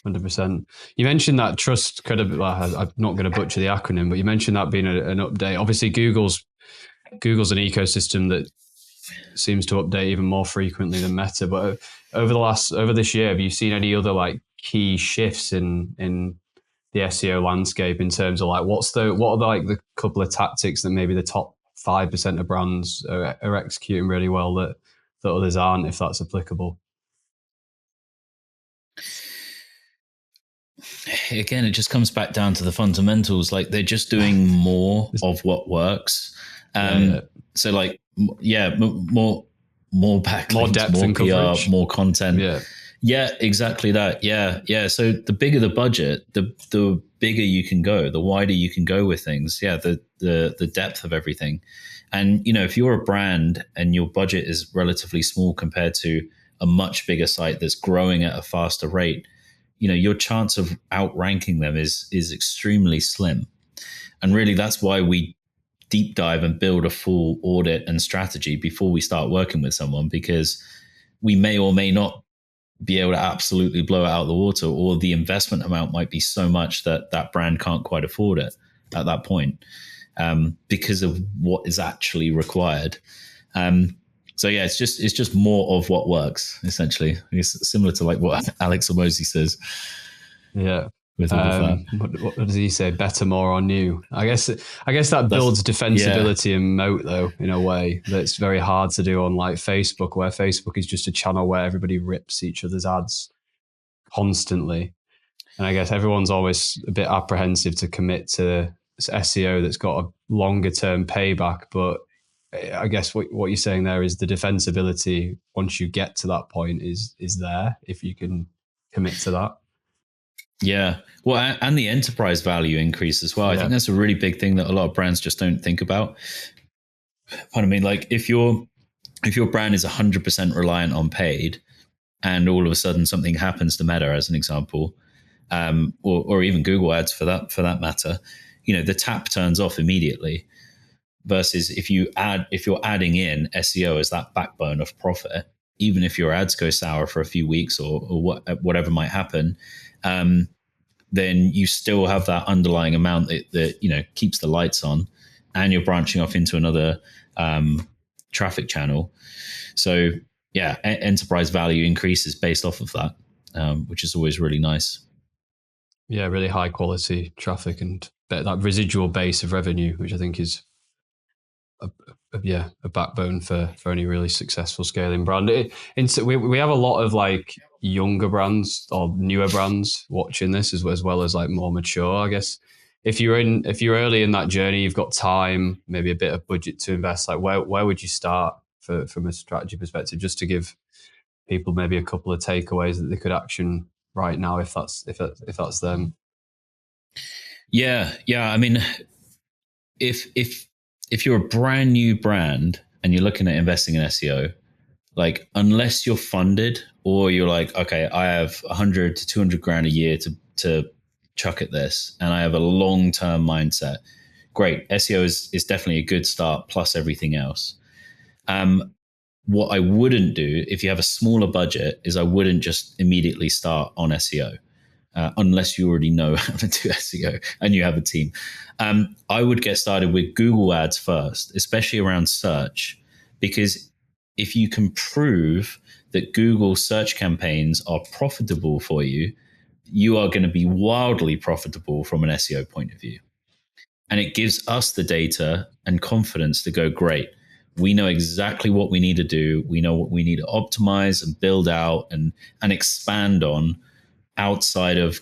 100%. You mentioned that trust credibility. I'm not going to butcher the acronym, but you mentioned that being an update. Obviously, Google's an ecosystem that seems to update even more frequently than Meta. But over this year, have you seen any other like key shifts in the SEO landscape in terms of like what are like the couple of tactics that maybe the top 5% of brands are executing really well that others aren't, if that's applicable? Again, it just comes back down to the fundamentals. Like they're just doing more of what works. So like, more backlinks, more depth, more and PR, coverage, more content. Yeah, exactly that. Yeah. So the bigger the budget, the bigger you can go, the wider you can go with things. Yeah, the depth of everything. And if you're a brand and your budget is relatively small compared to a much bigger site that's growing at a faster rate, your chance of outranking them is extremely slim. And really, that's why we deep dive and build a full audit and strategy before we start working with someone, because we may or may not be able to absolutely blow it out of the water, or the investment amount might be so much that that brand can't quite afford it at that point, because of what is actually required. So yeah, it's just more of what works, essentially. It's similar to like what Alex Hormozi says. Yeah. What does he say? Better, more, or new? I guess that builds defensibility and moat, though, in a way that's very hard to do on like Facebook, where Facebook is just a channel where everybody rips each other's ads constantly. And I guess everyone's always a bit apprehensive to commit to SEO that's got a longer term payback. But I guess what you're saying there is the defensibility, once you get to that point, is there if you can commit to that. Yeah. Well, and the enterprise value increase as well. I think that's a really big thing that a lot of brands just don't think about. Pardon me. Like if your brand is 100% reliant on paid, and all of a sudden something happens to Meta, as an example, or even Google ads for that matter, the tap turns off immediately. Versus if you're adding in SEO as that backbone of profit, even if your ads go sour for a few weeks or whatever might happen, then you still have that underlying amount that keeps the lights on, and you're branching off into another traffic channel. So yeah, enterprise value increases based off of that, which is always really nice. Yeah, really high quality traffic and that residual base of revenue, which I think is a backbone for any really successful scaling brand. We have a lot of like younger brands or newer brands watching this as well as like more mature, I guess. If you're early in that journey, you've got time, maybe a bit of budget to invest. Like where would you start from a strategy perspective, just to give people maybe a couple of takeaways that they could action right now if that's them? Yeah. I mean, if you're a brand new brand and you're looking at investing in SEO, like unless you're funded or you're like, okay, I have 100 to 200 grand a year to chuck at this, and I have a long-term mindset, great. SEO is definitely a good start plus everything else. What I wouldn't do if you have a smaller budget is I wouldn't just immediately start on SEO. Unless you already know how to do SEO and you have a team. I would get started with Google ads first, especially around search, because if you can prove that Google search campaigns are profitable for you, you are going to be wildly profitable from an SEO point of view. And it gives us the data and confidence to go, great, we know exactly what we need to do. We know what we need to optimize and build out and expand on outside of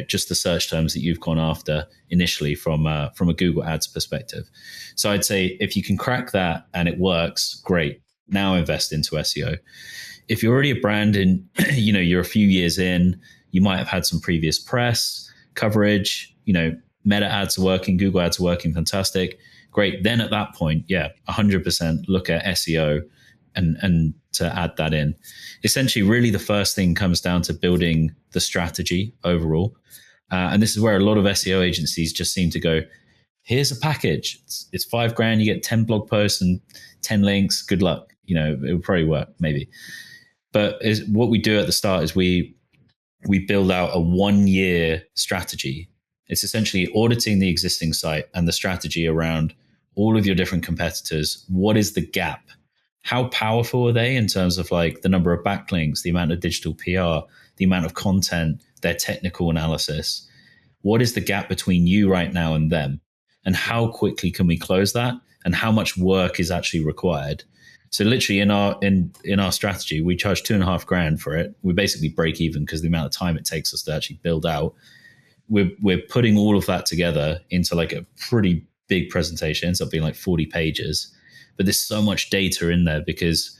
just the search terms that you've gone after initially from a Google Ads perspective. So I'd say if you can crack that and it works, great. Now invest into SEO. If you're already a brand and you're a few years in, you might have had some previous press coverage. Meta ads are working, Google ads are working, fantastic, great. Then at that point, 100% look at SEO and to add that in. Essentially, really the first thing comes down to building the strategy overall. And this is where a lot of SEO agencies just seem to go, here's a package. It's $5,000, you get 10 blog posts and 10 links. Good luck. It will probably work, maybe. But what we do at the start is we build out a 1-year strategy. It's essentially auditing the existing site and the strategy around all of your different competitors. What is the gap? How powerful are they in terms of like the number of backlinks, the amount of digital PR, the amount of content, their technical analysis? What is the gap between you right now and them? And how quickly can we close that? And how much work is actually required? So literally in our strategy, we charge $2,500 for it. We basically break even because the amount of time it takes us to actually build out. We're putting all of that together into like a pretty big presentation. It ends up being like 40 pages. But there's so much data in there because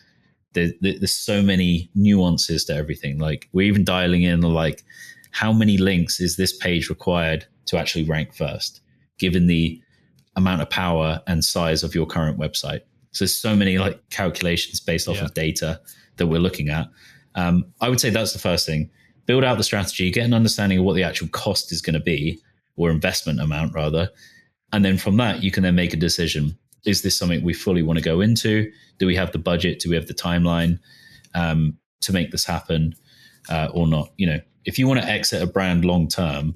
there's so many nuances to everything. Like we're even dialing in like how many links is this page required to actually rank first, given the amount of power and size of your current website. So there's so many like calculations based off of data that we're looking at. I would say that's the first thing. Build out the strategy, get an understanding of what the actual cost is going to be, or investment amount rather. And then from that, you can then make a decision. Is this something we fully want to go into? Do we have the budget? Do we have the timeline to make this happen or not? If you want to exit a brand long term,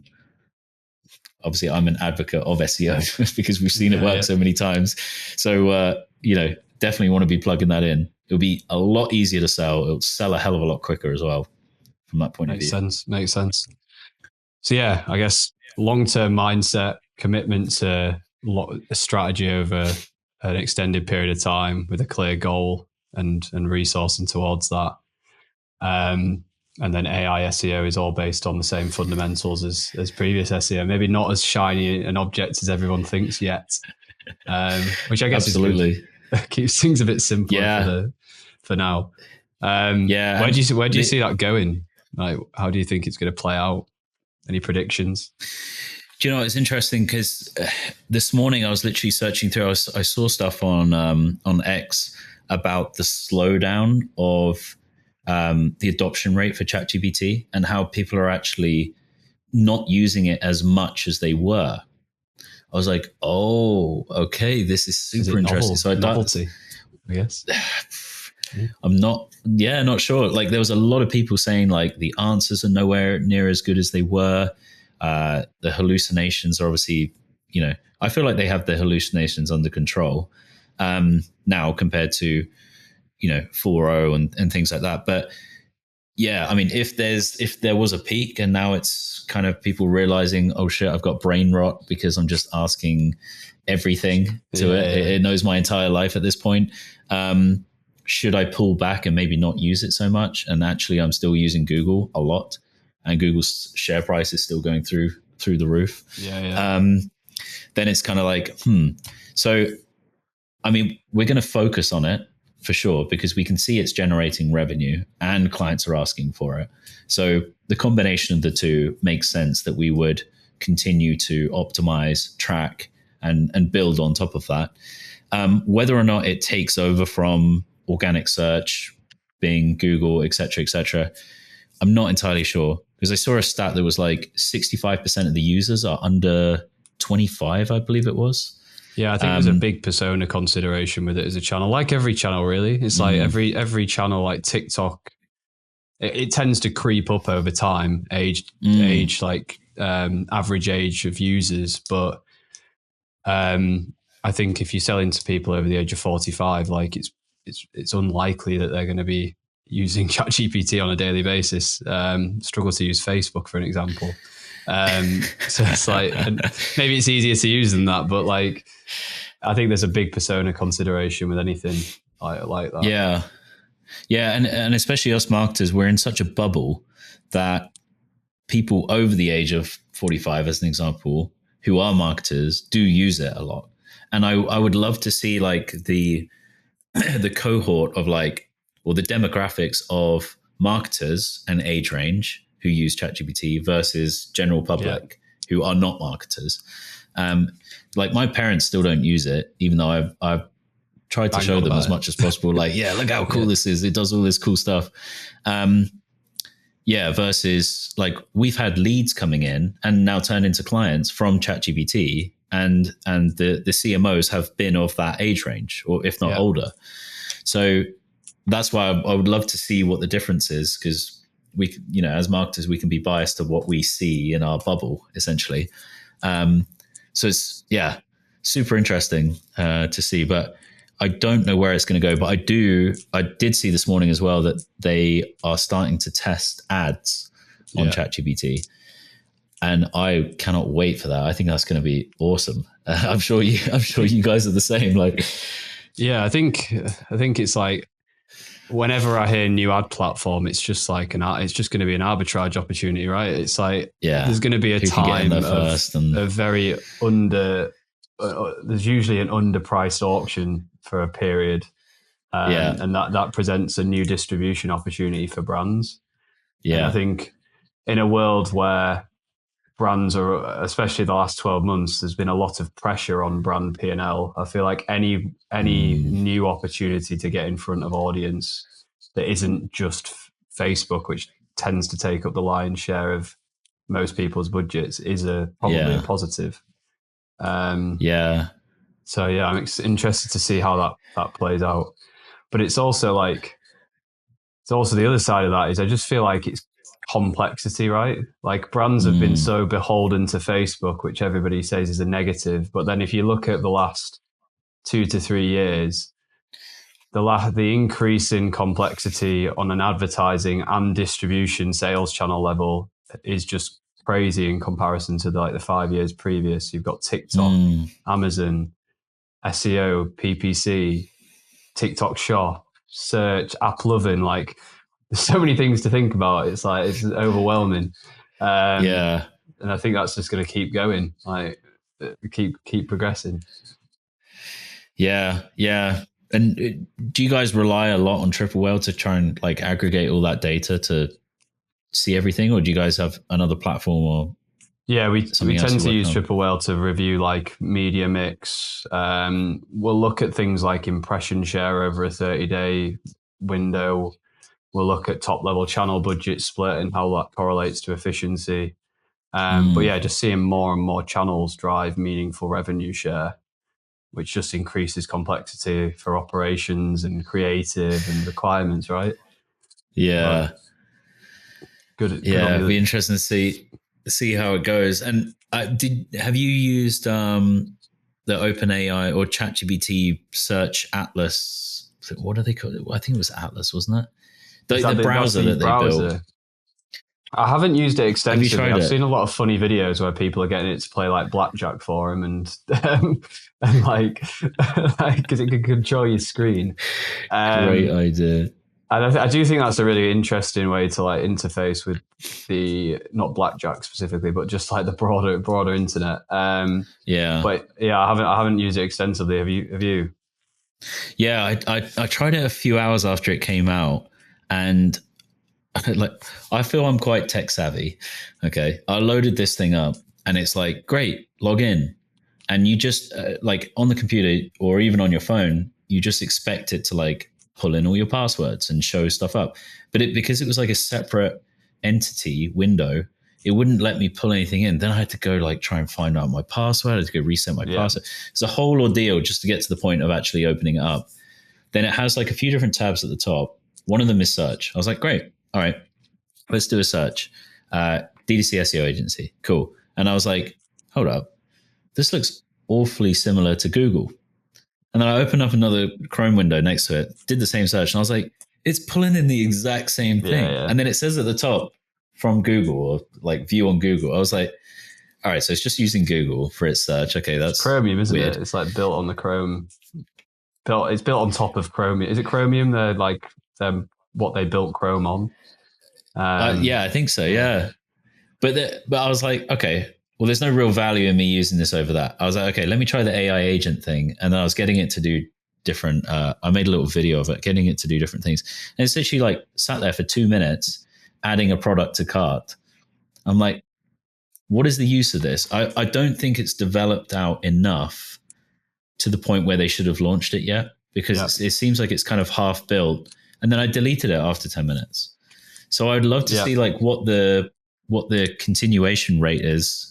obviously I'm an advocate of SEO because we've seen it work so many times. So, definitely want to be plugging that in. It'll be a lot easier to sell. It'll sell a hell of a lot quicker as well from that point of view. Makes sense. So yeah, I guess long-term mindset, commitment to a strategy over an extended period of time with a clear goal and resourcing towards that. And then AI SEO is all based on the same fundamentals as previous SEO. Maybe not as shiny an object as everyone thinks yet, which I guess absolutely keeps things a bit simpler for now. Where do you see that going? Like, how do you think it's going to play out? Any predictions? Do you know, it's interesting because this morning I was literally searching through. I saw stuff on X about the slowdown of the adoption rate for ChatGPT and how people are actually not using it as much as they were. I was like, oh, okay, this is super interesting. So novelty, I guess. I'm not sure. Like there was a lot of people saying like the answers are nowhere near as good as they were. The hallucinations are obviously, I feel like they have the hallucinations under control now compared to, 4.0 and things like that. But yeah, I mean, if there was a peak and now it's kind of people realizing, oh shit, I've got brain rot because I'm just asking everything to it. It knows my entire life at this point. Should I pull back and maybe not use it so much? And actually, I'm still using Google a lot, and Google's share price is still going through the roof. Then it's kind of like, So, I mean, we're going to focus on it for sure, because we can see it's generating revenue and clients are asking for it. So the combination of the two makes sense that we would continue to optimize, track, and build on top of that. Whether or not it takes over from organic search, Bing, Google, et cetera, I'm not entirely sure, because I saw a stat that was like 65% of the users are under 25, I believe it was. Yeah, I think there's a big persona consideration with it as a channel, like every channel, really. It's like every channel, like TikTok, it tends to creep up over time, age, like average age of users. But I think if you're selling to people over the age of 45, like it's unlikely that they're going to be using ChatGPT on a daily basis. Struggle to use Facebook, for an example. So it's like, and maybe it's easier to use than that, but like, I think there's a big persona consideration with anything like that. Yeah. And especially us marketers, we're in such a bubble that people over the age of 45, as an example, who are marketers, do use it a lot. And I would love to see like the cohort of like, or the demographics of marketers and age range who use ChatGPT versus general public who are not marketers. Like my parents still don't use it, even though I've tried to show them as much as possible. Like, look how cool this is. It does all this cool stuff. Versus like we've had leads coming in and now turned into clients from ChatGPT, and the CMOs have been of that age range, or if not older. So that's why I would love to see what the difference is, because we, as marketers, we can be biased to what we see in our bubble, essentially. So it's, super interesting to see, but I don't know where it's going to go. But I did see this morning as well that they are starting to test ads on ChatGPT, and I cannot wait for that. I think that's going to be awesome. I'm sure you guys are the same. Like, I think it's like, whenever I hear new ad platform, it's just like it's just going to be an arbitrage opportunity, right? It's like, there's going to be a time of very there's usually an underpriced auction for a period. And that presents a new distribution opportunity for brands. And I think in a world where brands are, especially the last 12 months, there's been a lot of pressure on brand P&L. I feel like any new opportunity to get in front of audience that isn't just Facebook, which tends to take up the lion's share of most people's budgets, is probably a positive. So I'm interested to see how that plays out. But it's also the other side of that is I just feel like it's complexity, right? Like brands have been so beholden to Facebook, which everybody says is a negative. But then if you look at the last 2 to 3 years, the increase in complexity on an advertising and distribution sales channel level is just crazy in comparison to the 5 years previous. You've got TikTok, Amazon, SEO, PPC, TikTok Shop, search, app loving, like there's so many things to think about. It's like, it's overwhelming. And I think that's just going to keep going, like keep progressing. And do you guys rely a lot on Triple Whale to try and like aggregate all that data to see everything, or do you guys have another platform? Or we tend to use Triple Whale to review like media mix. We'll look at things like impression share over a 30-day window. We'll look at top level channel budget split and how that correlates to efficiency. But just seeing more and more channels drive meaningful revenue share, which just increases complexity for operations and creative and requirements, right? It'd be interesting to see. see how it goes. And have you used the OpenAI or ChatGPT search Atlas? What do they call it? I think it was Atlas, wasn't it? The browser that they built. I haven't used it extensively. I've it? seen a lot of funny videos where people are getting it to play like blackjack for them, and like because it can control your screen. Great idea. And I do think that's a really interesting way to like interface with the not blackjack specifically, but just like the broader internet. Yeah, but yeah, I haven't used it extensively. Have you? Yeah, I tried it a few hours after it came out, and like I feel I'm quite tech savvy. Okay, I loaded this thing up, and it's like, great, log in, and you just like on the computer or even on your phone, you just expect it to like pull in all your passwords and show stuff up. But because it was like a separate entity window, it wouldn't let me pull anything in. Then I had to go like try and find out my password. I had to go reset my password. It's a whole ordeal just to get to the point of actually opening it up. Then it has like a few different tabs at the top. One of them is search. I was like, great. All right, let's do a search. DTC SEO Agency. Cool. And I was like, hold up. This looks awfully similar to Google. And then I opened up another Chrome window next to it, did the same search, and I was like, it's pulling in the exact same thing. Yeah. And then it says at the top from Google or like view on Google. I was like, all right, so it's just using Google for its search. Okay, that's Chromium, isn't weird. It? It's like built on the Chrome. It's built on top of Chromium. Is it Chromium? They're like what they built Chrome on. Yeah, I think so. Yeah, but I was like, okay, well, there's no real value in me using this over that. I was like, okay, let me try the AI agent thing, and then I was getting it to do different. I made a little video of it, getting it to do different things, and it's literally like sat there for 2 minutes, adding a product to cart. I'm like, what is the use of this? I don't think it's developed out enough to the point where they should have launched it yet, because it seems like it's kind of half built. And then I deleted it after 10 minutes. So I'd love to see like what the continuation rate is,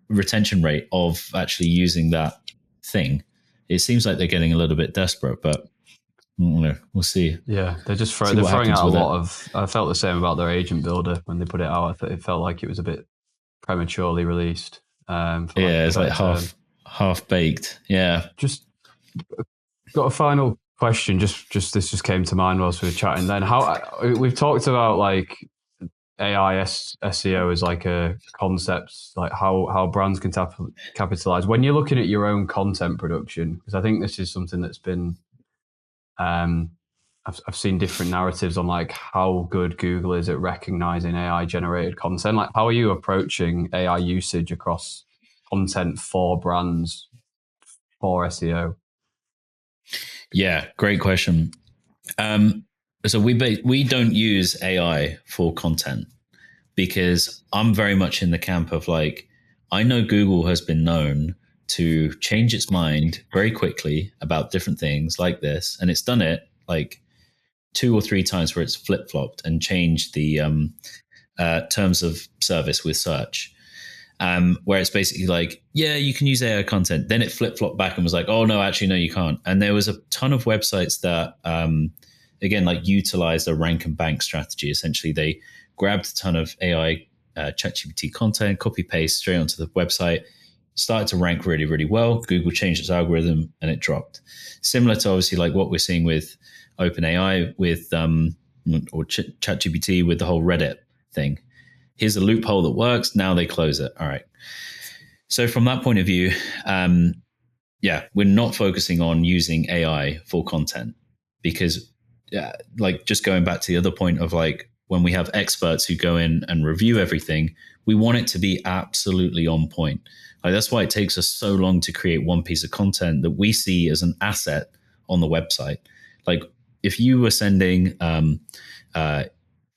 retention rate of actually using that thing. It seems like they're getting a little bit desperate, but we'll see. Yeah, they're just throwing out a lot of. I felt the same about their agent builder when they put it out. It felt like it was a bit prematurely released. It's like half baked. Yeah. Just got a final question. Just this just came to mind whilst we were chatting. Then we've talked about like AI SEO as like a concept, like how brands can capitalize when you're looking at your own content production. Because I think this is something that's been. I've seen different narratives on like how good Google is at recognizing AI generated content. Like, how are you approaching AI usage across content for brands for SEO? Yeah, great question. So we don't use AI for content because I'm very much in the camp of like, I know Google has been known to change its mind very quickly about different things like this. And it's done it like 2 or 3 times where it's flip-flopped and changed the terms of service with search. Where it's basically like, yeah, you can use AI content. Then it flip-flopped back and was like, oh, no, actually, no, you can't. And there was a ton of websites that, again, like utilized a rank and bank strategy. Essentially, they grabbed a ton of AI ChatGPT content, copy-paste straight onto the website, started to rank really, really well. Google changed its algorithm and it dropped. Similar to obviously like what we're seeing with OpenAI with or ChatGPT with the whole Reddit thing. Here's a loophole that works. Now they close it. All right. So from that point of view, we're not focusing on using AI for content because like just going back to the other point of like when we have experts who go in and review everything, we want it to be absolutely on point. Like that's why it takes us so long to create one piece of content that we see as an asset on the website. Like if you were sending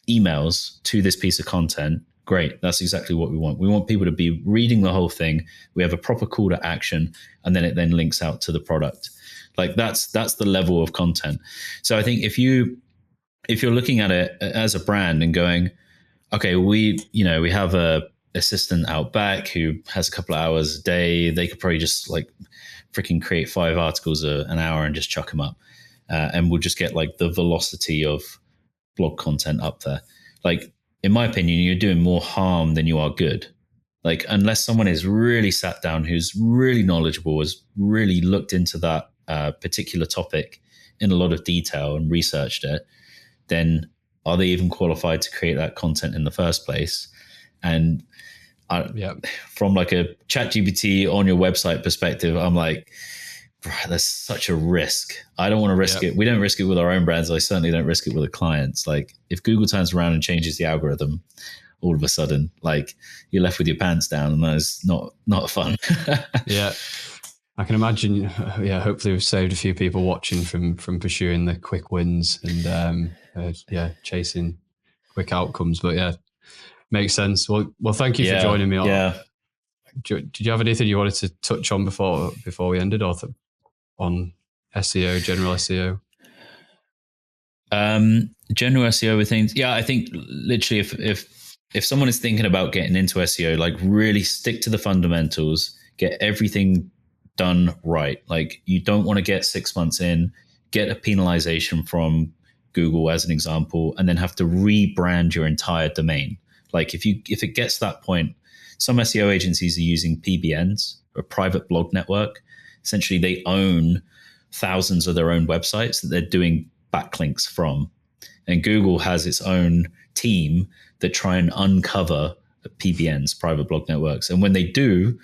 emails to this piece of content, great. That's exactly what we want. We want people to be reading the whole thing. We have a proper call to action, and then it then links out to the product. Like that's the level of content. So I think if you're looking at it as a brand and going, okay, we have a assistant out back who has a couple of hours a day, they could probably just like freaking create 5 articles an hour and just chuck them up. And we'll just get like the velocity of blog content up there. Like in my opinion, you're doing more harm than you are good. Like, unless someone is really sat down, who's really knowledgeable, has really looked into that particular topic in a lot of detail and researched it, then are they even qualified to create that content in the first place? And from like a ChatGPT on your website perspective, I'm like, there's such a risk. I don't want to risk it. We don't risk it with our own brands. I certainly don't risk it with the clients. Like, if Google turns around and changes the algorithm, all of a sudden, like, you're left with your pants down, and that's not fun. Yeah. I can imagine. Hopefully we've saved a few people watching from pursuing the quick wins and chasing quick outcomes. But makes sense. Well, thank you for joining me. Did you have anything you wanted to touch on before we ended, or on SEO, general SEO? General SEO with things. Yeah, I think literally if someone is thinking about getting into SEO, like, really stick to the fundamentals, get everything done right. Like, you don't want to get 6 months in, get a penalization from Google as an example, and then have to rebrand your entire domain. Like, if it gets to that point, some SEO agencies are using PBNs, or private blog network. Essentially, they own thousands of their own websites that they're doing backlinks from. And Google has its own team that try and uncover PBNs, private blog networks. And when they do,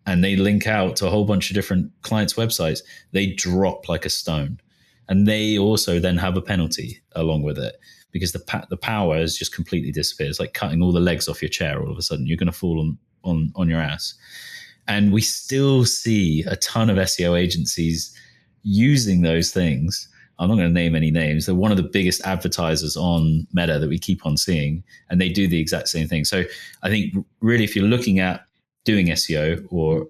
and they link out to a whole bunch of different clients' websites, they drop like a stone. And they also then have a penalty along with it, because the power has just completely disappeared. It's like cutting all the legs off your chair. All of a sudden, you're going to fall on your ass. And we still see a ton of SEO agencies using those things. I'm not going to name any names. They're one of the biggest advertisers on Meta that we keep on seeing, and they do the exact same thing. So I think really, if you're looking at doing SEO or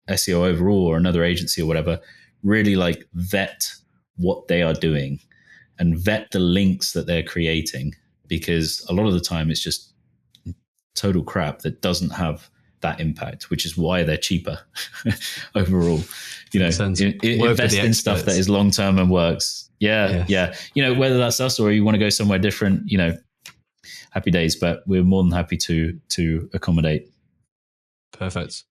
SEO overall, or another agency or whatever, really like vet what they are doing and vet the links that they're creating, because a lot of the time it's just total crap that doesn't have that impact, which is why they're cheaper overall. Invest in stuff that is long-term and works. Yeah. Whether that's us or you want to go somewhere different, happy days, but we're more than happy to accommodate. Perfect.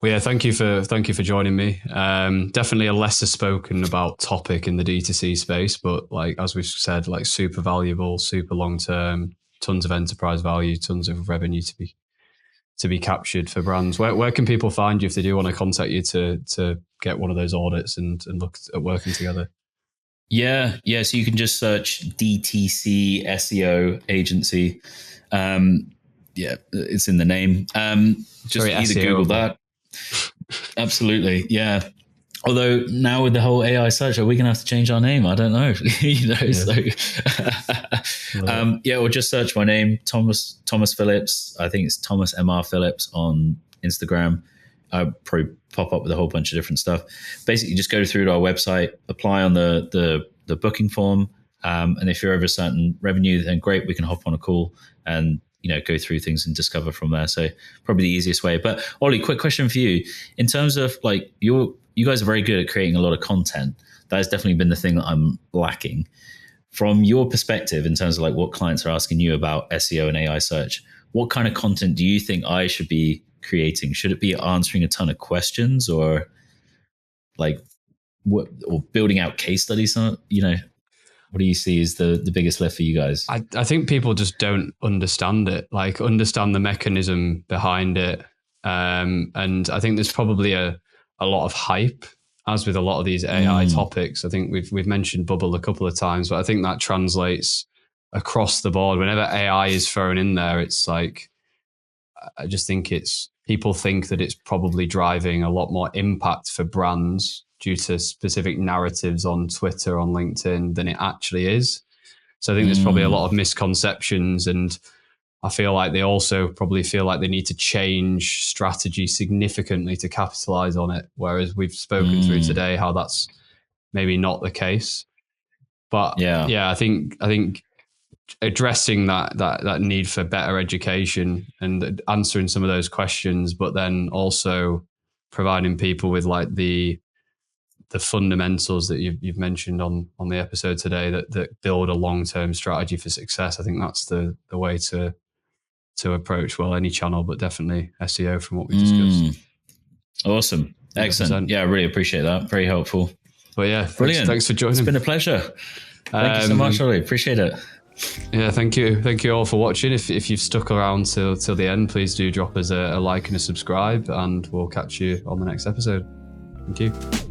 Well, yeah, thank you for joining me. Definitely a lesser spoken about topic in the D2C space, but like, as we've said, like, super valuable, super long-term, tons of enterprise value, tons of revenue to be captured for brands. Where can people find you if they do want to contact you to get one of those audits and look at working together? Yeah. So you can just search DTC SEO Agency. It's in the name. Either Google that. Absolutely. Yeah. Although now with the whole AI search, are we going to have to change our name? I don't know. Or just search my name, Thomas Phillips. I think it's Thomas MR Phillips on Instagram. I'll probably pop up with a whole bunch of different stuff. Basically, just go through to our website, apply on the booking form. And if you're over a certain revenue, then great, we can hop on a call and go through things and discover from there. So probably the easiest way. But Olly, quick question for you. In terms of like, you guys are very good at creating a lot of content. That has definitely been the thing that I'm lacking. From your perspective, in terms of like what clients are asking you about SEO and AI search, what kind of content do you think I should be creating? Should it be answering a ton of questions, or like what, or building out case studies? What do you see as the biggest lift for you guys? I think people just don't understand it, like understand the mechanism behind it. And I think there's probably a lot of hype, as with a lot of these AI topics. I think we've mentioned bubble a couple of times, but I think that translates across the board. Whenever AI is thrown in there, it's like, I just think people think that it's probably driving a lot more impact for brands due to specific narratives on Twitter, on LinkedIn, than it actually is. So I think there's probably a lot of misconceptions, and I feel like they also probably feel like they need to change strategy significantly to capitalize on it. Whereas we've spoken through today how that's maybe not the case. But I think addressing that need for better education and answering some of those questions, but then also providing people with like the fundamentals that you've mentioned on the episode today that build a long-term strategy for success. I think that's the way to to approach, well, any channel, but definitely SEO from what we discussed. Awesome. Excellent. 100%. Yeah, I really appreciate that. Very helpful. But yeah, brilliant. Thanks for joining. It's been a pleasure. Thank you so much, Olly. Appreciate it. Yeah, thank you. Thank you all for watching. If you've stuck around till the end, please do drop us a like and a subscribe, and we'll catch you on the next episode. Thank you.